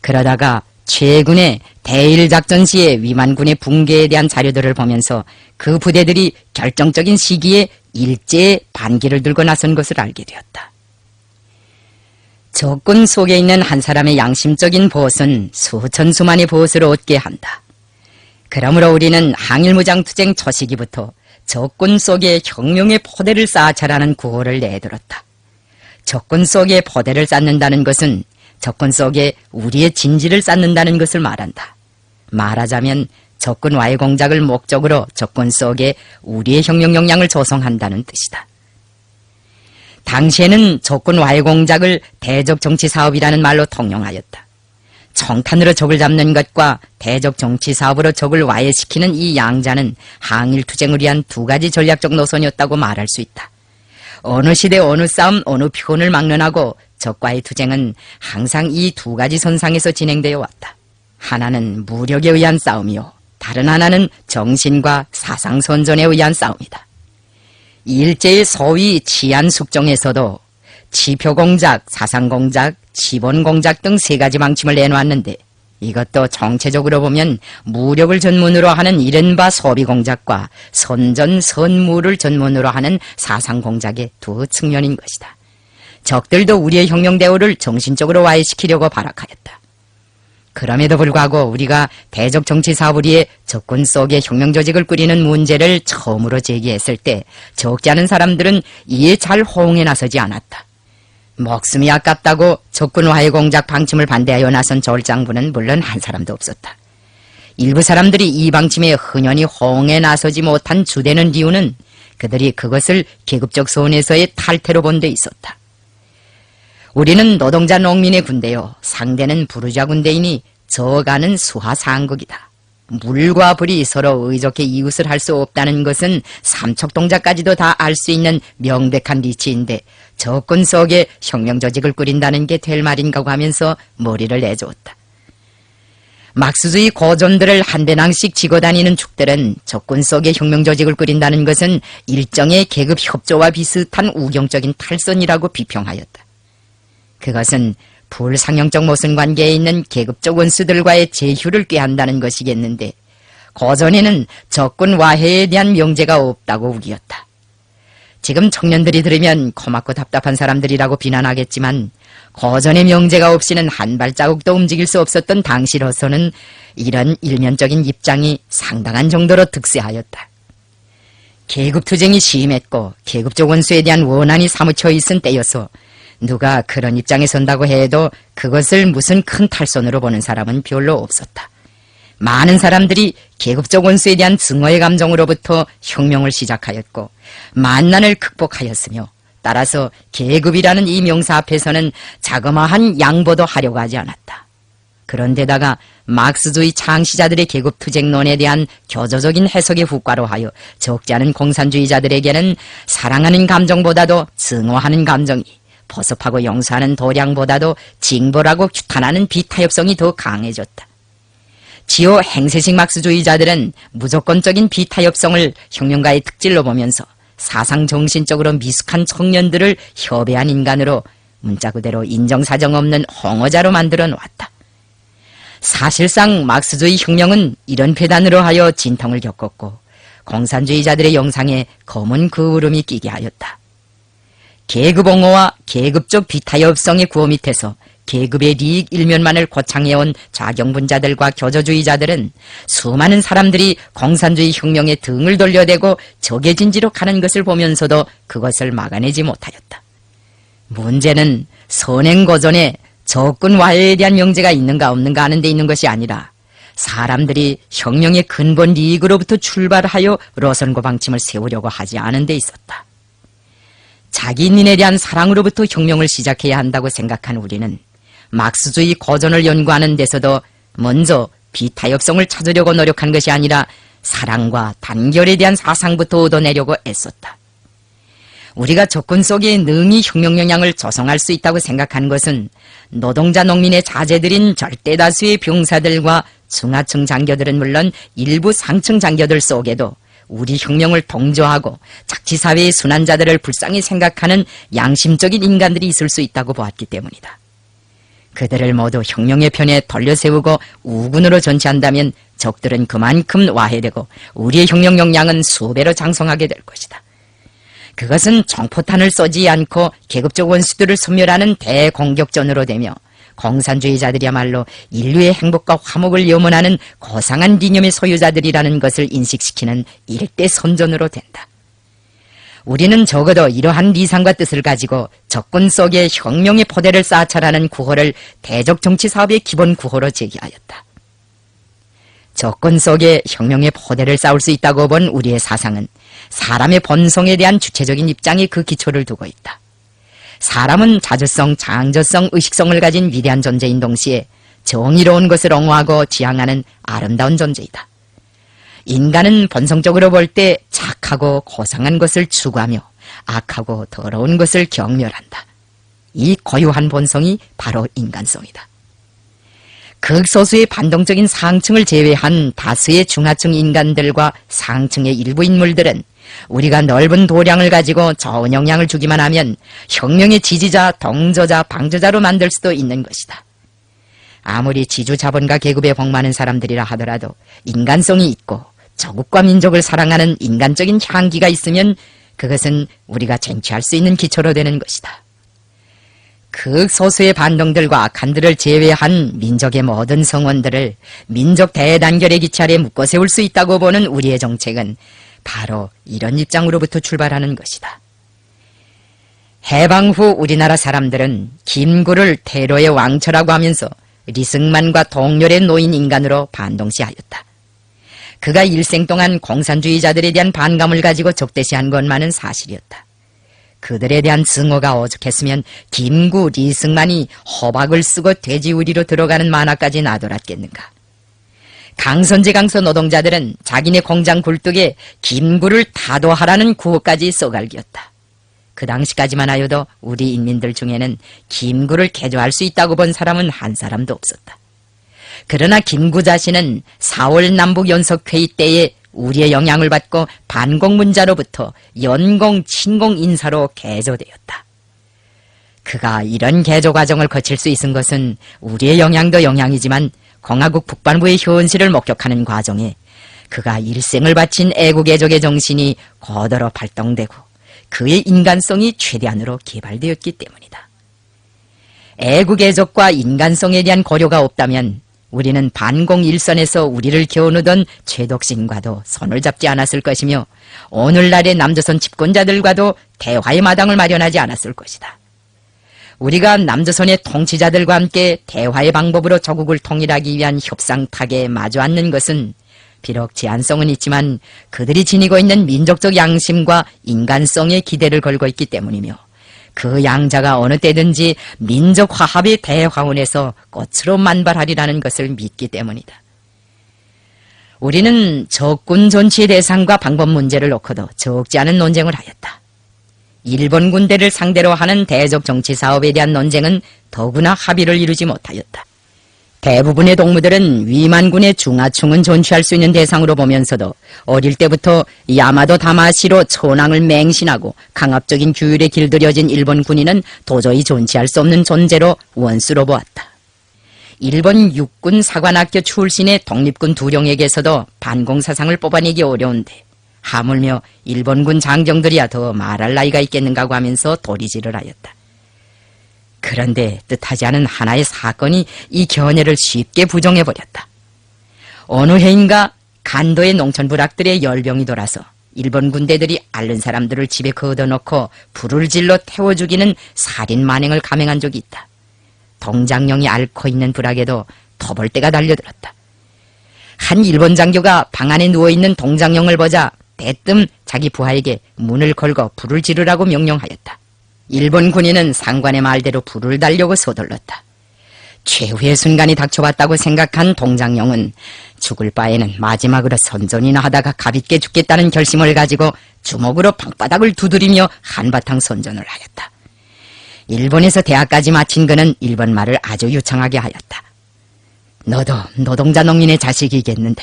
그러다가 최근에 대일작전 시에 위만군의 붕괴에 대한 자료들을 보면서 그 부대들이 결정적인 시기에 일제의 반기를 들고 나선 것을 알게 되었다. 적군 속에 있는 한 사람의 양심적인 보엇은 수천 수만의 보엇을 얻게 한다. 그러므로 우리는 항일무장투쟁 초시기부터 적군 속에 혁명의 포대를 쌓아차라는 구호를 내들었다. 적군 속에 포대를 쌓는다는 것은 적군 속에 우리의 진지를 쌓는다는 것을 말한다. 말하자면 적군 와해 공작을 목적으로 적군 속에 우리의 혁명 역량을 조성한다는 뜻이다. 당시에는 적군 와해 공작을 대적 정치 사업이라는 말로 통용하였다. 청탄으로 적을 잡는 것과 대적 정치 사업으로 적을 와해시키는 이 양자는 항일 투쟁을 위한 두 가지 전략적 노선이었다고 말할 수 있다. 어느 시대 어느 싸움 어느 표현을 막론하고 적과의 투쟁은 항상 이 두 가지 선상에서 진행되어 왔다. 하나는 무력에 의한 싸움이요, 다른 하나는 정신과 사상 선전에 의한 싸움이다. 일제의 소위 치안 숙종에서도 지표공작, 사상공작, 지본공작 등 세 가지 방침을 내놓았는데 이것도 정체적으로 보면 무력을 전문으로 하는 이른바 소비공작과 선전, 선무를 전문으로 하는 사상공작의 두 측면인 것이다. 적들도 우리의 혁명대우를 정신적으로 와해시키려고 발악하였다. 그럼에도 불구하고 우리가 대적 정치 사업을 위해 적군 속에 혁명 조직을 꾸리는 문제를 처음으로 제기했을 때 적지 않은 사람들은 이에 잘 호응해 나서지 않았다. 목숨이 아깝다고 적군 와해 공작 방침을 반대하여 나선 졸장부는 물론 한 사람도 없었다. 일부 사람들이 이 방침에 흔연히 호응해 나서지 못한 주되는 이유는 그들이 그것을 계급적 선에서의 탈퇴로 본 데 있었다. 우리는 노동자 농민의 군대요, 상대는 부르주아 군대이니 저가는 수하상극이다. 물과 불이 서로 의좋게 이웃을 할 수 없다는 것은 삼척동자까지도 다 알 수 있는 명백한 리치인데 적군 속에 혁명 조직을 꾸린다는 게 될 말인가 하면서 머리를 내주었다. 막스주의 고전들을 한 배낭씩 지고 다니는 축들은 적군 속에 혁명 조직을 꾸린다는 것은 일정의 계급 협조와 비슷한 우경적인 탈선이라고 비평하였다. 그것은 불상형적 모순관계에 있는 계급적 원수들과의 제휴를 꾀한다는 것이겠는데 고전에는 적군 와해에 대한 명제가 없다고 우기었다. 지금 청년들이 들으면 고맙고 답답한 사람들이라고 비난하겠지만 고전의 명제가 없이는 한 발자국도 움직일 수 없었던 당시로서는 이런 일면적인 입장이 상당한 정도로 득세하였다. 계급투쟁이 심했고 계급적 원수에 대한 원한이 사무쳐 있은 때여서 누가 그런 입장에 선다고 해도 그것을 무슨 큰 탈선으로 보는 사람은 별로 없었다. 많은 사람들이 계급적 원수에 대한 증오의 감정으로부터 혁명을 시작하였고 만난을 극복하였으며 따라서 계급이라는 이 명사 앞에서는 자그마한 양보도 하려고 하지 않았다. 그런데다가 막스주의 창시자들의 계급 투쟁론에 대한 교조적인 해석의 후과로 하여 적지 않은 공산주의자들에게는 사랑하는 감정보다도 증오하는 감정이, 포섭하고 용서하는 도량보다도 징벌하고 규탄하는 비타협성이 더 강해졌다. 지요 행세식 막스주의자들은 무조건적인 비타협성을 혁명가의 특질로 보면서 사상 정신적으로 미숙한 청년들을 협애한 인간으로 문자 그대로 인정사정 없는 홍어자로 만들어 놓았다. 사실상 막스주의 혁명은 이런 폐단으로 하여 진통을 겪었고 공산주의자들의 영상에 검은 그울음이 끼게 하였다. 계급옹호와 계급적 비타협성의 구호 밑에서 계급의利益일면만을 고창해온 좌경분자들과 교조주의자들은 수많은 사람들이 공산주의 혁명에 등을 돌려대고 적의 진지로 가는 것을 보면서도 그것을 막아내지 못하였다. 문제는 선행고전에 적군 와해에 대한 명제가 있는가 없는가 하는 데 있는 것이 아니라 사람들이 혁명의 근본利益으로부터 출발하여 로선고 방침을 세우려고 하지 않은 데 있었다. 자기 인민에 대한 사랑으로부터 혁명을 시작해야 한다고 생각한 우리는 막스주의 고전을 연구하는 데서도 먼저 비타협성을 찾으려고 노력한 것이 아니라 사랑과 단결에 대한 사상부터 얻어내려고 애썼다. 우리가 적군 속에 능히 혁명 영향을 조성할 수 있다고 생각한 것은 노동자 농민의 자제들인 절대다수의 병사들과 중하층 장교들은 물론 일부 상층 장교들 속에도 우리 혁명을 동조하고 착취사회의 순환자들을 불쌍히 생각하는 양심적인 인간들이 있을 수 있다고 보았기 때문이다. 그들을 모두 혁명의 편에 돌려세우고 우군으로 전치한다면 적들은 그만큼 와해되고 우리의 혁명 역량은 수배로 장성하게 될 것이다. 그것은 총포탄을 쏘지 않고 계급적 원수들을 소멸하는 대공격전으로 되며 공산주의자들이야말로 인류의 행복과 화목을 염원하는 고상한 이념의 소유자들이라는 것을 인식시키는 일대 선전으로 된다. 우리는 적어도 이러한 리상과 뜻을 가지고 적군 속에 혁명의 포대를 쌓아차라는 구호를 대적 정치 사업의 기본 구호로 제기하였다. 적군 속에 혁명의 포대를 쌓을 수 있다고 본 우리의 사상은 사람의 본성에 대한 주체적인 입장에 그 기초를 두고 있다. 사람은 자주성, 창조성, 의식성을 가진 위대한 존재인 동시에 정의로운 것을 옹호하고 지향하는 아름다운 존재이다. 인간은 본성적으로 볼 때 착하고 고상한 것을 추구하며 악하고 더러운 것을 경멸한다. 이 고유한 본성이 바로 인간성이다. 극소수의 반동적인 상층을 제외한 다수의 중하층 인간들과 상층의 일부 인물들은 우리가 넓은 도량을 가지고 좋은 영향을 주기만 하면 혁명의 지지자, 동조자, 방조자로 만들 수도 있는 것이다. 아무리 지주 자본가 계급에 복많은 사람들이라 하더라도 인간성이 있고 조국과 민족을 사랑하는 인간적인 향기가 있으면 그것은 우리가 쟁취할 수 있는 기초로 되는 것이다. 극소수의 반동들과 악한들을 제외한 민족의 모든 성원들을 민족 대단결의 기치 아래 묶어 세울 수 있다고 보는 우리의 정책은 바로 이런 입장으로부터 출발하는 것이다. 해방 후 우리나라 사람들은 김구를 테러의 왕처라고 하면서 리승만과 동렬에 놓인 인간으로 반동시하였다. 그가 일생 동안 공산주의자들에 대한 반감을 가지고 적대시한 것만은 사실이었다. 그들에 대한 증오가 오죽했으면 김구, 리승만이 호박을 쓰고 돼지우리로 들어가는 만화까지 놔둬놨겠는가. 강선제 강서 노동자들은 자기네 공장 굴뚝에 김구를 타도하라는 구호까지 써갈겼다. 그 당시까지만 하여도 우리 인민들 중에는 김구를 개조할 수 있다고 본 사람은 한 사람도 없었다. 그러나 김구 자신은 4월 남북연석회의 때에 우리의 영향을 받고 반공문자로부터 연공, 친공 인사로 개조되었다. 그가 이런 개조 과정을 거칠 수 있은 것은 우리의 영향도 영향이지만 공화국 북반부의 현실을 목격하는 과정에 그가 일생을 바친 애국애족의 정신이 고도로 발동되고 그의 인간성이 최대한으로 개발되었기 때문이다. 애국애족과 인간성에 대한 고려가 없다면 우리는 반공일선에서 우리를 겨누던 최독신과도 손을 잡지 않았을 것이며 오늘날의 남조선 집권자들과도 대화의 마당을 마련하지 않았을 것이다. 우리가 남조선의 통치자들과 함께 대화의 방법으로 조국을 통일하기 위한 협상탁에 마주 앉는 것은 비록 제한성은 있지만 그들이 지니고 있는 민족적 양심과 인간성에 기대를 걸고 있기 때문이며 그 양자가 어느 때든지 민족 화합의 대화원에서 꽃으로 만발하리라는 것을 믿기 때문이다. 우리는 적군 존치의 대상과 방법 문제를 놓고도 적지 않은 논쟁을 하였다. 일본 군대를 상대로 하는 대적 정치 사업에 대한 논쟁은 더구나 합의를 이루지 못하였다. 대부분의 동무들은 위만군의 중하충은 존치할 수 있는 대상으로 보면서도 어릴 때부터 야마도 다마시로 천황을 맹신하고 강압적인 규율에 길들여진 일본 군인은 도저히 존치할 수 없는 존재로 원수로 보았다. 일본 육군 사관학교 출신의 독립군 두령에게서도 반공사상을 뽑아내기 어려운데 하물며 일본군 장정들이야 더 말할 나이가 있겠는가고 하면서 도리질을 하였다. 그런데 뜻하지 않은 하나의 사건이 이 견해를 쉽게 부정해버렸다. 어느 해인가 간도의 농촌 부락들의 열병이 돌아서 일본 군대들이 앓는 사람들을 집에 거둬놓고 불을 질러 태워 죽이는 살인 만행을 감행한 적이 있다. 동장령이 앓고 있는 부락에도 터벌대가 달려들었다. 한 일본 장교가 방 안에 누워있는 동장령을 보자 대뜸 자기 부하에게 문을 걸고 불을 지르라고 명령하였다. 일본 군인은 상관의 말대로 불을 달려고 서둘렀다. 최후의 순간이 닥쳐왔다고 생각한 동장령은 죽을 바에는 마지막으로 선전이나 하다가 가볍게 죽겠다는 결심을 가지고 주먹으로 방바닥을 두드리며 한바탕 선전을 하였다. 일본에서 대학까지 마친 그는 일본말을 아주 유창하게 하였다. 너도 노동자 농민의 자식이겠는데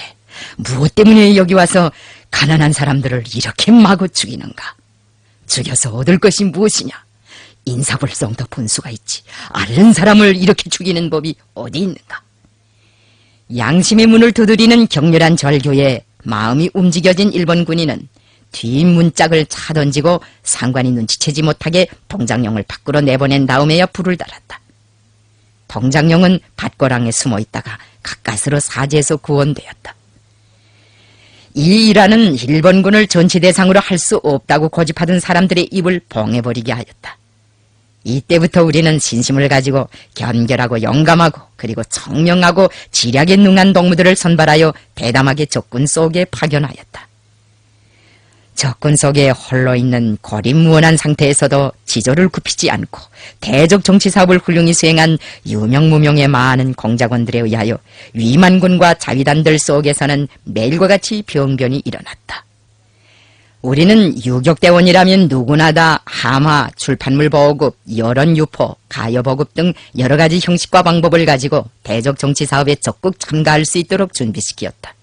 무엇 때문에 여기 와서 가난한 사람들을 이렇게 마구 죽이는가? 죽여서 얻을 것이 무엇이냐? 인사불성도 분수가 있지. 앓는 사람을 이렇게 죽이는 법이 어디 있는가? 양심의 문을 두드리는 격렬한 절교에 마음이 움직여진 일본 군인은 뒷문짝을 차던지고 상관이 눈치채지 못하게 동장령을 밖으로 내보낸 다음에야 불을 달았다. 동장령은 밭고랑에 숨어있다가 가까스로 사지에서 구원되었다. 이 일화는 일본군을 전치 대상으로 할 수 없다고 고집하던 사람들의 입을 봉해버리게 하였다. 이때부터 우리는 신심을 가지고 견결하고 용감하고 그리고 청명하고 지략에 능한 동무들을 선발하여 대담하게 적군 속에 파견하였다. 적군 속에 홀로 있는 고립무원한 상태에서도 지조를 굽히지 않고 대적 정치사업을 훌륭히 수행한 유명무명의 많은 공작원들에 의하여 위만군과 자위단들 속에서는 매일과 같이 병변이 일어났다. 우리는 유격대원이라면 누구나 다 함화, 출판물 보급, 여론유포, 가여보급 등 여러 가지 형식과 방법을 가지고 대적 정치사업에 적극 참가할 수 있도록 준비시키었다.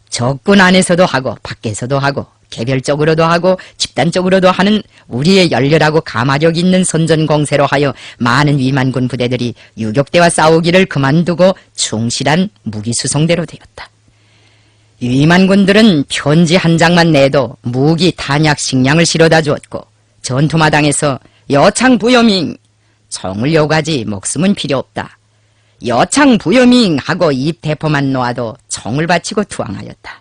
적군 안에서도 하고 밖에서도 하고 개별적으로도 하고 집단적으로도 하는 우리의 열렬하고 가마력 있는 선전공세로 하여 많은 위만군 부대들이 유격대와 싸우기를 그만두고 충실한 무기수송대로 되었다. 위만군들은 편지 한 장만 내도 무기, 탄약, 식량을 실어다 주었고 전투마당에서 여창 부여밍, 총을 요구하지 목숨은 필요 없다. 여창 부여밍 하고 입 대포만 놓아도 총을 바치고 투항하였다.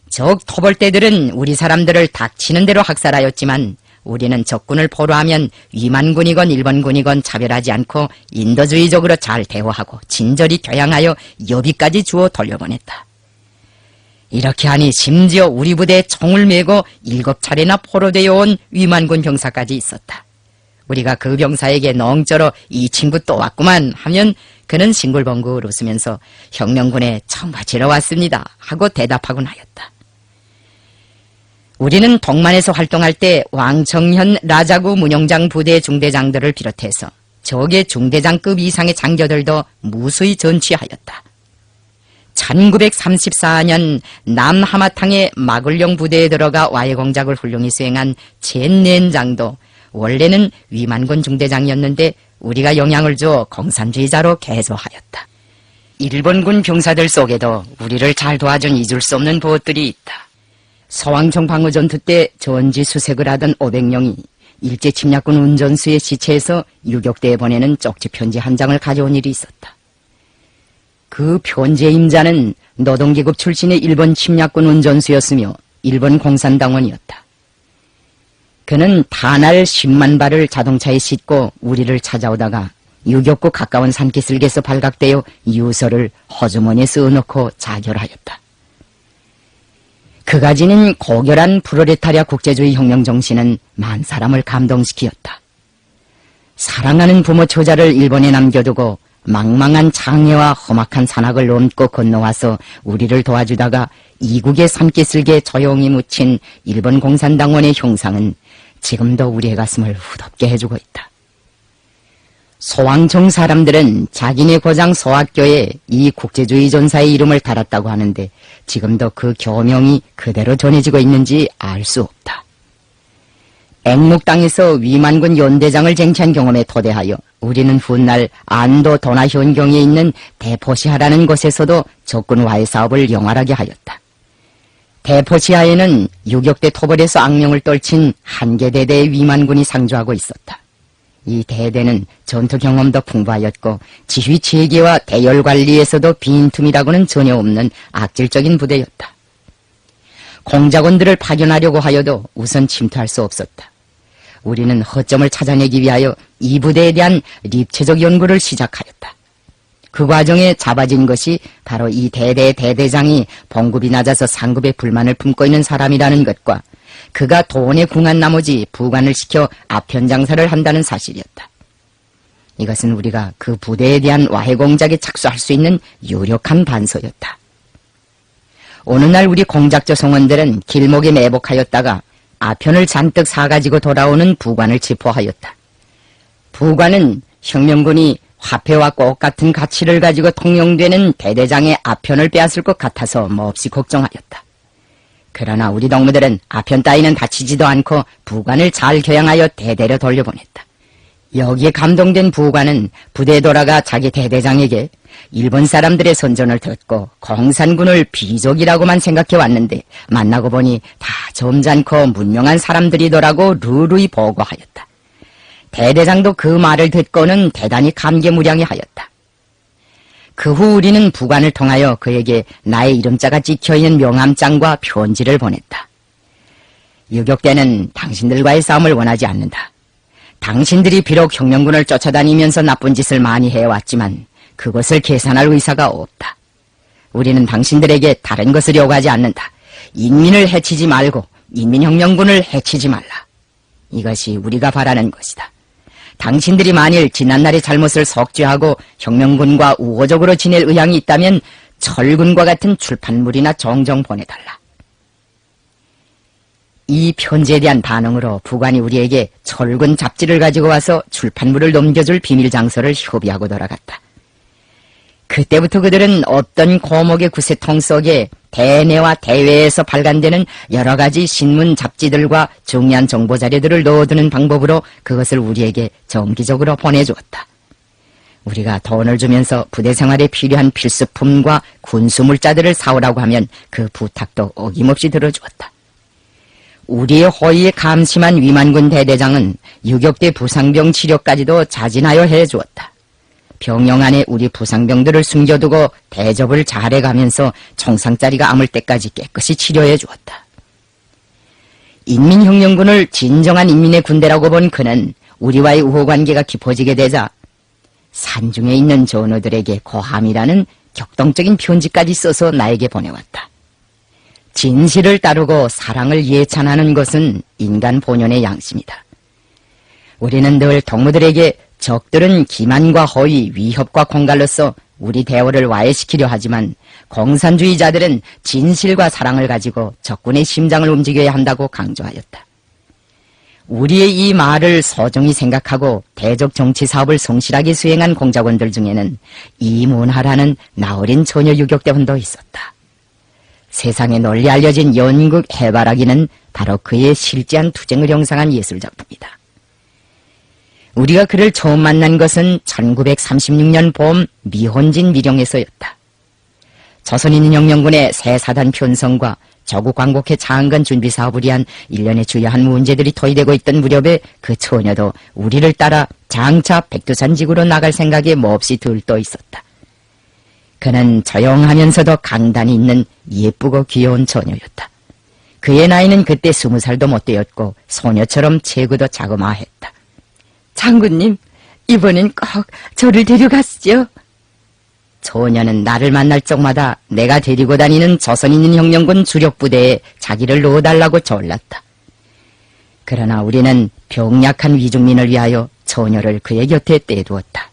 적 토벌대들은 우리 사람들을 닥치는 대로 학살하였지만 우리는 적군을 포로하면 위만군이건 일본군이건 차별하지 않고 인도주의적으로 잘 대우하고 친절히 교양하여 여비까지 주어 돌려보냈다. 이렇게 하니 심지어 우리 부대에 총을 메고 7차례나 포로되어 온 위만군 병사까지 있었다. 우리가 그 병사에게 넝쩌러 이 친구 또 왔구만 하면 그는 싱글벙글 웃으면서 혁명군에 총 바치러 왔습니다 하고 대답하곤 하였다. 우리는 동만에서 활동할 때 왕청현 라자구 문영장 부대 중대장들을 비롯해서 적의 중대장급 이상의 장교들도 무수히 전취하였다. 1934년 남하마탕의 마굴령 부대에 들어가 와해 공작을 훌륭히 수행한 젠넨장도 원래는 위만군 중대장이었는데 우리가 영향을 줘 공산주의자로 개조하였다. 일본군 병사들 속에도 우리를 잘 도와준 잊을 수 없는 보들이 있다. 서왕청 방어전투 때 전지 수색을 하던 500명이 일제 침략군 운전수의 시체에서 유격대에 보내는 쪽지 편지 한 장을 가져온 일이 있었다. 그 편지의 임자는 노동계급 출신의 일본 침략군 운전수였으며 일본 공산당원이었다. 그는 다날 10만 발을 자동차에 싣고 우리를 찾아오다가 유격구 가까운 산기슭에서 발각되어 유서를 허주머니에 써놓고 자결하였다. 그가 지닌 고결한 프로레타리아 국제주의 혁명 정신은 만 사람을 감동시키었다. 사랑하는 부모 초자를 일본에 남겨두고 망망한 장애와 험악한 산악을 넘고 건너와서 우리를 도와주다가 이국의 산기슭에 조용히 묻힌 일본 공산당원의 형상은 지금도 우리의 가슴을 후덥게 해주고 있다. 소왕청 사람들은 자기네 고장 소학교에 이 국제주의 전사의 이름을 달았다고 하는데 지금도 그 교명이 그대로 전해지고 있는지 알 수 없다. 앵목당에서 위만군 연대장을 쟁취한 경험에 토대하여 우리는 훗날 안도 도나현경에 있는 대포시하라는 곳에서도 적군와의 사업을 영활하게 하였다. 대포시하에는 유격대 토벌에서 악명을 떨친 한계대대의 위만군이 상주하고 있었다. 이 대대는 전투 경험도 풍부하였고 지휘 체계와 대열 관리에서도 빈틈이라고는 전혀 없는 악질적인 부대였다. 공작원들을 파견하려고 하여도 우선 침투할 수 없었다. 우리는 허점을 찾아내기 위하여 이 부대에 대한 입체적 연구를 시작하였다. 그 과정에 잡아진 것이 바로 이 대대의 대대장이 봉급이 낮아서 상급에 불만을 품고 있는 사람이라는 것과 그가 돈에 궁한 나머지 부관을 시켜 아편 장사를 한다는 사실이었다. 이것은 우리가 그 부대에 대한 와해 공작에 착수할 수 있는 유력한 단서였다. 어느 날 우리 공작 조성원들은 길목에 매복하였다가 아편을 잔뜩 사가지고 돌아오는 부관을 체포하였다. 부관은 혁명군이 화폐와 꽃 같은 가치를 가지고 통용되는 대대장의 아편을 빼앗을 것 같아서 몹시 걱정하였다. 그러나 우리 동무들은 아편 따위는 다치지도 않고 부관을 잘 교양하여 대대로 돌려보냈다. 여기에 감동된 부관은 부대에 돌아가 자기 대대장에게 일본 사람들의 선전을 듣고 공산군을 비족이라고만 생각해 왔는데 만나고 보니 다 점잖고 문명한 사람들이더라고 루루히 보고하였다. 대대장도 그 말을 듣고는 대단히 감개무량해하였다. 그 후 우리는 부관을 통하여 그에게 나의 이름자가 찍혀있는 명함장과 편지를 보냈다. 유격대는 당신들과의 싸움을 원하지 않는다. 당신들이 비록 혁명군을 쫓아다니면서 나쁜 짓을 많이 해왔지만 그것을 계산할 의사가 없다. 우리는 당신들에게 다른 것을 요구하지 않는다. 인민을 해치지 말고 인민혁명군을 해치지 말라. 이것이 우리가 바라는 것이다. 당신들이 만일 지난날의 잘못을 속죄하고 혁명군과 우호적으로 지낼 의향이 있다면 철군과 같은 출판물이나 종종 보내달라. 이 편지에 대한 반응으로 부관이 우리에게 철군 잡지를 가지고 와서 출판물을 넘겨줄 비밀 장소를 협의하고 돌아갔다. 그때부터 그들은 어떤 고목의 구세통 속에 대내와 대외에서 발간되는 여러 가지 신문 잡지들과 중요한 정보 자료들을 넣어두는 방법으로 그것을 우리에게 정기적으로 보내주었다. 우리가 돈을 주면서 부대 생활에 필요한 필수품과 군수물자들을 사오라고 하면 그 부탁도 어김없이 들어주었다. 우리의 호의에 감심한 위만군 대대장은 유격대 부상병 치료까지도 자진하여 해주었다. 병영 안에 우리 부상병들을 숨겨두고 대접을 잘해가면서 총상자리가 아물 때까지 깨끗이 치료해 주었다. 인민혁명군을 진정한 인민의 군대라고 본 그는 우리와의 우호관계가 깊어지게 되자 산중에 있는 전우들에게 고함이라는 격동적인 편지까지 써서 나에게 보내왔다. 진실을 따르고 사랑을 예찬하는 것은 인간 본연의 양심이다. 우리는 늘 동무들에게 적들은 기만과 허위, 위협과 공갈로서 우리 대오를 와해시키려 하지만 공산주의자들은 진실과 사랑을 가지고 적군의 심장을 움직여야 한다고 강조하였다. 우리의 이 말을 소중히 생각하고 대적 정치 사업을 성실하게 수행한 공작원들 중에는 이문하라는 나어린 처녀 유격대원도 있었다. 세상에 널리 알려진 연극 해바라기는 바로 그의 실제한 투쟁을 형상한 예술작품이다. 우리가 그를 처음 만난 것은 1936년 봄 미혼진 미령에서였다. 조선인민혁명군의 새 사단 편성과 조국 광복회 장관 준비 사업을 위한 일련의 주요한 문제들이 토의되고 있던 무렵에 그 처녀도 우리를 따라 장차 백두산지구로 나갈 생각에 몹시 들떠 있었다. 그는 조용하면서도 강단이 있는 예쁘고 귀여운 처녀였다. 그의 나이는 그때 20살도 못 되었고 소녀처럼 체구도 자그마했다. 장군님, 이번엔 꼭 저를 데려가시죠. 처녀는 나를 만날 적마다 내가 데리고 다니는 조선인 혁명군 주력부대에 자기를 넣어달라고 졸랐다. 그러나 우리는 병약한 위중민을 위하여 처녀를 그의 곁에 떼두었다.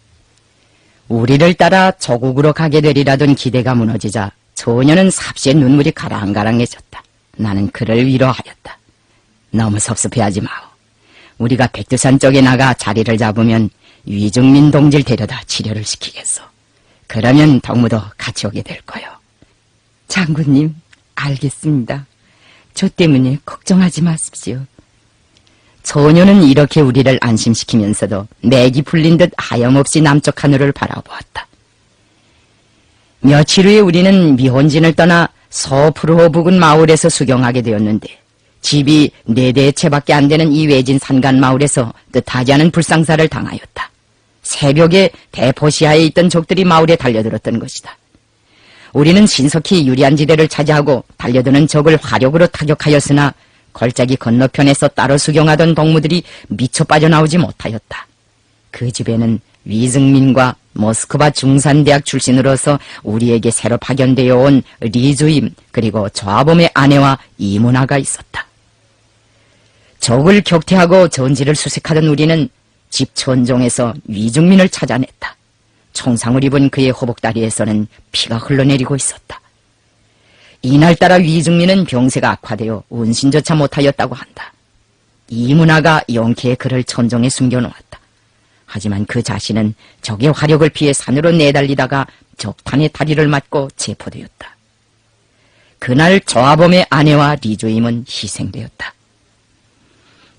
우리를 따라 조국으로 가게 되리라던 기대가 무너지자 처녀는 삽시에 눈물이 가랑가랑해졌다. 나는 그를 위로하였다. 너무 섭섭해하지 마오. 우리가 백두산 쪽에 나가 자리를 잡으면 위중민 동지를 데려다 치료를 시키겠소. 그러면 덕무도 같이 오게 될 거요. 장군님, 알겠습니다. 저 때문에 걱정하지 마십시오. 처녀는 이렇게 우리를 안심시키면서도 맥이 풀린 듯 하염없이 남쪽 하늘을 바라보았다. 며칠 후에 우리는 미혼진을 떠나 서프로 부근 마을에서 수경하게 되었는데 집이 4대 채밖에 안 되는 이 외진 산간 마을에서 뜻하지 않은 불상사를 당하였다. 새벽에 대포시야에 있던 적들이 마을에 달려들었던 것이다. 우리는 신속히 유리한 지대를 차지하고 달려드는 적을 화력으로 타격하였으나 걸작이 건너편에서 따로 수경하던 동무들이 미처 빠져나오지 못하였다. 그 집에는 위승민과 모스크바 중산대학 출신으로서 우리에게 새로 파견되어 온 리주임 그리고 조아범의 아내와 이문화가 있었다. 적을 격퇴하고 전지를 수색하던 우리는 집 천정에서 위중민을 찾아냈다. 총상을 입은 그의 호복다리에서는 피가 흘러내리고 있었다. 이날따라 위중민은 병세가 악화되어 운신조차 못하였다고 한다. 이문화가 용케에 그를 천정에 숨겨놓았다. 하지만 그 자신은 적의 화력을 피해 산으로 내달리다가 적탄의 다리를 맞고 체포되었다. 그날 조아범의 아내와 리조임은 희생되었다.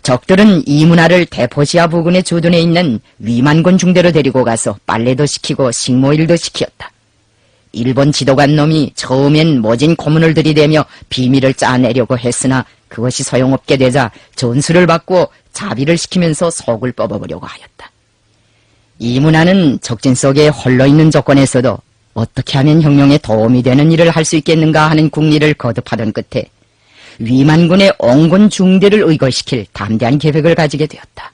적들은 이문화를 대포시아 부근의 주둔에 있는 위만군 중대로 데리고 가서 빨래도 시키고 식모일도 시켰다. 일본 지도관 놈이 처음엔 모진 고문을 들이대며 비밀을 짜내려고 했으나 그것이 소용없게 되자 전수를 받고 자비를 시키면서 속을 뽑아보려고 하였다. 이문화는 적진 속에 홀로 있는 조건에서도 어떻게 하면 혁명에 도움이 되는 일을 할 수 있겠는가 하는 궁리를 거듭하던 끝에 위만군의 옹군 중대를 의거시킬 담대한 계획을 가지게 되었다.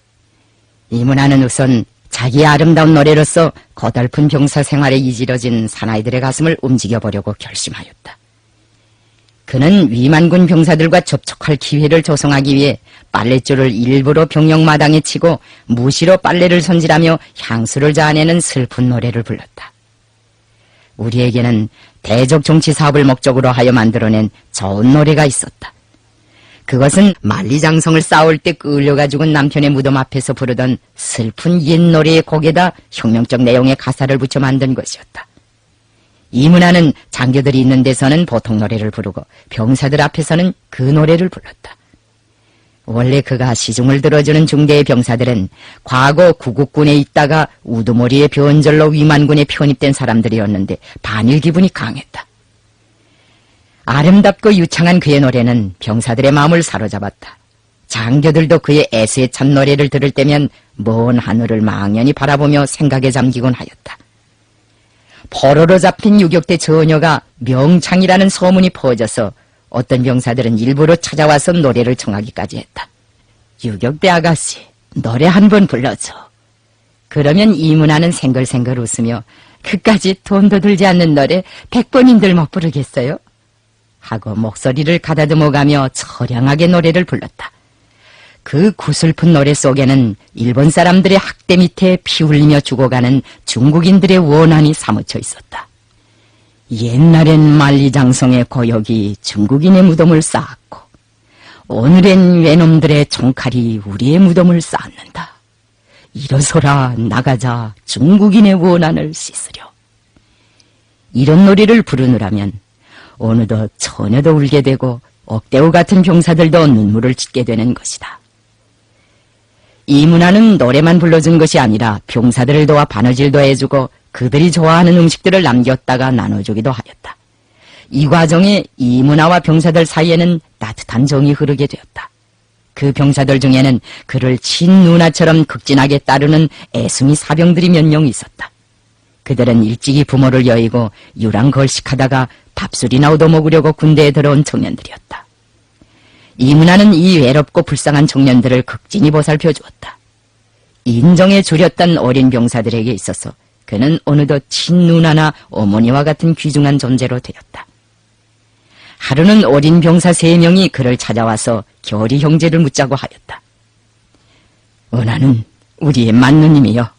이문화는 우선 자기의 아름다운 노래로서 고달픈 병사 생활에 이지러진 사나이들의 가슴을 움직여보려고 결심하였다. 그는 위만군 병사들과 접촉할 기회를 조성하기 위해 빨랫줄을 일부러 병력마당에 치고 무시로 빨래를 손질하며 향수를 자아내는 슬픈 노래를 불렀다. 우리에게는 대적 정치 사업을 목적으로 하여 만들어낸 좋은 노래가 있었다. 그것은 만리장성을 쌓을 때 끌려가 죽은 남편의 무덤 앞에서 부르던 슬픈 옛 노래의 곡에다 혁명적 내용의 가사를 붙여 만든 것이었다. 이문화는 장교들이 있는 데서는 보통 노래를 부르고 병사들 앞에서는 그 노래를 불렀다. 원래 그가 시중을 들어주는 중대의 병사들은 과거 구국군에 있다가 우두머리의 변절로 위만군에 편입된 사람들이었는데 반일 기분이 강했다. 아름답고 유창한 그의 노래는 병사들의 마음을 사로잡았다. 장교들도 그의 애수에 찬 노래를 들을 때면 먼 하늘을 망연히 바라보며 생각에 잠기곤 하였다. 포로로 잡힌 유격대 처녀가 명창이라는 소문이 퍼져서 어떤 병사들은 일부러 찾아와서 노래를 청하기까지 했다. 유격대 아가씨, 노래 한 번 불러줘. 그러면 이문화는 생글생글 웃으며 그까지 돈도 들지 않는 노래 100번인들 못 부르겠어요? 하고 목소리를 가다듬어가며 처량하게 노래를 불렀다. 그 구슬픈 노래 속에는 일본 사람들의 학대 밑에 피 흘리며 죽어가는 중국인들의 원한이 사무쳐 있었다. 옛날엔 만리장성의 고역이 중국인의 무덤을 쌓았고 오늘엔 외놈들의 총칼이 우리의 무덤을 쌓는다. 일어서라 나가자 중국인의 원한을 씻으려. 이런 노래를 부르느라면 어느덧 처녀도 울게 되고 억대우 같은 병사들도 눈물을 짓게 되는 것이다. 이문화는 노래만 불러준 것이 아니라 병사들을 도와 바느질도 해주고 그들이 좋아하는 음식들을 남겼다가 나눠주기도 하였다. 이 과정에 이문화와 병사들 사이에는 따뜻한 정이 흐르게 되었다. 그 병사들 중에는 그를 친누나처럼 극진하게 따르는 애숭이 사병들이 몇 명 있었다. 그들은 일찍이 부모를 여의고 유랑걸식하다가 밥술이나 얻어먹으려고 군대에 들어온 청년들이었다. 이문화는 이 외롭고 불쌍한 청년들을 극진히 보살펴 주었다. 인정에 줄였던 어린 병사들에게 있어서 그는 어느덧 친누나나 어머니와 같은 귀중한 존재로 되었다. 하루는 어린 병사 3명이 그를 찾아와서 결의 형제를 묻자고 하였다. 은하는 우리의 맏누님이여,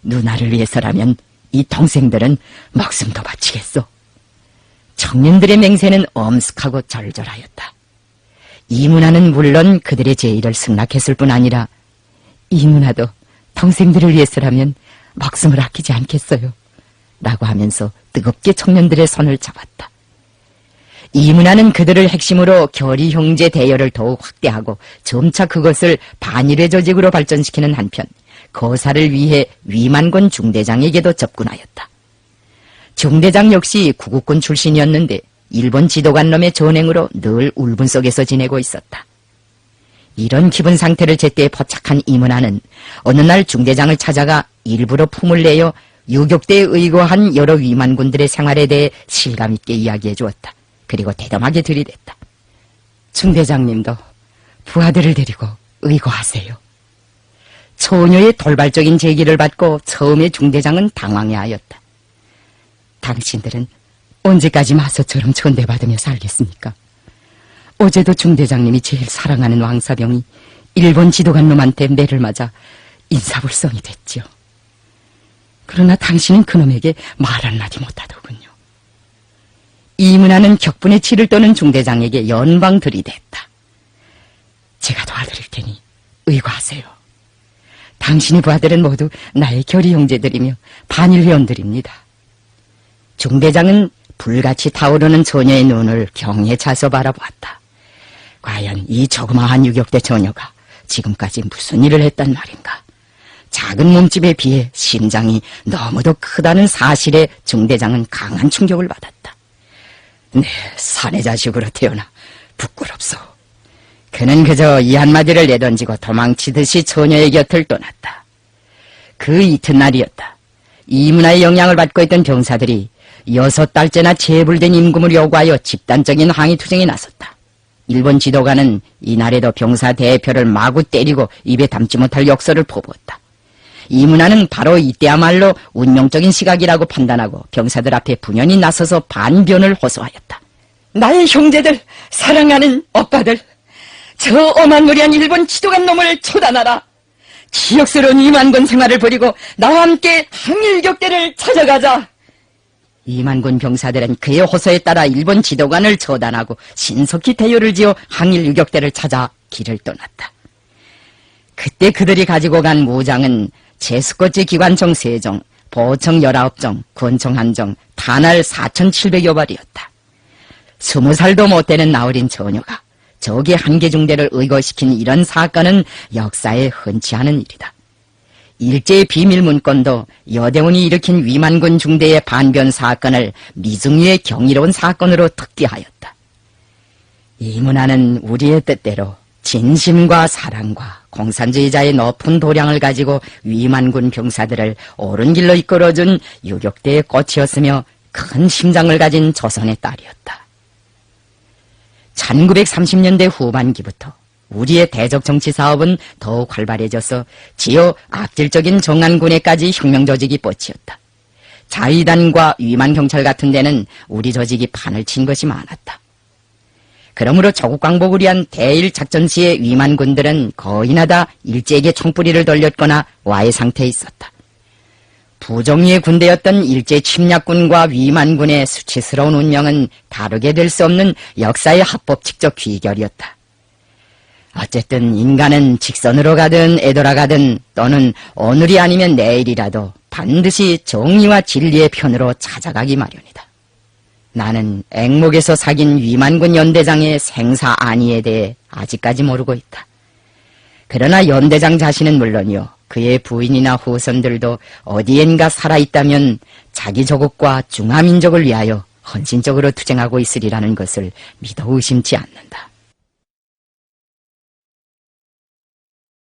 누나를 위해서라면 이 동생들은 목숨도 바치겠소. 청년들의 맹세는 엄숙하고 절절하였다. 이문화는 물론 그들의 제의를 승낙했을 뿐 아니라 이문화도 동생들을 위해서라면 목숨을 아끼지 않겠어요 라고 하면서 뜨겁게 청년들의 손을 잡았다. 이문화는 그들을 핵심으로 결의 형제 대여를 더욱 확대하고 점차 그것을 반일의 조직으로 발전시키는 한편 거사를 위해 위만군 중대장에게도 접근하였다. 중대장 역시 구국군 출신이었는데 일본 지도관놈의 전행으로 늘 울분 속에서 지내고 있었다. 이런 기분 상태를 제때 포착한 이문화는 어느 날 중대장을 찾아가 일부러 품을 내어 유격대에 의거한 여러 위만군들의 생활에 대해 실감 있게 이야기해 주었다. 그리고 대담하게 들이댔다. 중대장님도 부하들을 데리고 의거하세요. 처녀의 돌발적인 제기를 받고 처음에 중대장은 당황해하였다. 당신들은 언제까지 마소처럼 천대받으며 살겠습니까? 어제도 중대장님이 제일 사랑하는 왕사병이 일본 지도관 놈한테 매를 맞아 인사불성이 됐죠. 그러나 당신은 그놈에게 말 한마디 못하더군요. 이문화는 격분에 치를 떠는 중대장에게 연방 들이댔다. 제가 도와드릴 테니 의거하세요. 당신의 부하들은 모두 나의 결의 형제들이며 반일 회원들입니다. 중대장은 불같이 타오르는 처녀의 눈을 경에 차서 바라보았다. 과연 이 조그마한 유격대 처녀가 지금까지 무슨 일을 했단 말인가. 작은 몸집에 비해 심장이 너무도 크다는 사실에 중대장은 강한 충격을 받았다. 네, 사내 자식으로 태어나 부끄럽소. 그는 그저 이 한마디를 내던지고 도망치듯이 처녀의 곁을 떠났다. 그 이튿날이었다. 이문화의 영향을 받고 있던 병사들이 6달째나 체불된 임금을 요구하여 집단적인 항의투쟁에 나섰다. 일본 지도관은 이날에도 병사 대표를 마구 때리고 입에 담지 못할 역설을 퍼부었다. 이문화는 바로 이때야말로 운명적인 시각이라고 판단하고 병사들 앞에 분연히 나서서 반변을 호소하였다. 나의 형제들, 사랑하는 오빠들, 저 어마무리한 일본 지도관 놈을 처단하라. 치욕스러운 이만군 생활을 버리고 나와 함께 항일격대를 찾아가자. 이만군 병사들은 그의 호소에 따라 일본 지도관을 처단하고 신속히 대요를 지어 항일유격대를 찾아 길을 떠났다. 그때 그들이 가지고 간 무장은 제수꽃지 기관총 3종, 보총 19종, 권총 1종, 탄알 4,700여 발이었다. 20살도 못 되는 나어린 처녀가 적의 한계중대를 의거시킨 이런 사건은 역사에 흔치 않은 일이다. 일제의 비밀문건도 여대원이 일으킨 위만군 중대의 반변 사건을 미중유의 경이로운 사건으로 특기하였다. 이문화는 우리의 뜻대로 진심과 사랑과 공산주의자의 높은 도량을 가지고 위만군 병사들을 옳은 길로 이끌어준 유격대의 꽃이었으며 큰 심장을 가진 조선의 딸이었다. 1930년대 후반기부터 우리의 대적 정치 사업은 더욱 활발해져서 지요 악질적인 정안군에까지 혁명 조직이 뻗치었다. 자위단과 위만경찰 같은 데는 우리 조직이 판을 친 것이 많았다. 그러므로 조국 광복을 위한 대일 작전 시에 위만군들은 거의나 다 일제에게 총뿌리를 돌렸거나 와해 상태에 있었다. 부정의의 군대였던 일제 침략군과 위만군의 수치스러운 운명은 다루게 될 수 없는 역사의 합법칙적 귀결이었다. 어쨌든 인간은 직선으로 가든 애돌아가든 또는 오늘이 아니면 내일이라도 반드시 정의와 진리의 편으로 찾아가기 마련이다. 나는 앵목에서 사귄 위만군 연대장의 생사 안위에 대해 아직까지 모르고 있다. 그러나 연대장 자신은 물론이요, 그의 부인이나 후손들도 어디엔가 살아있다면 자기 조국과 중화민족을 위하여 헌신적으로 투쟁하고 있으리라는 것을 믿어 의심치 않는다.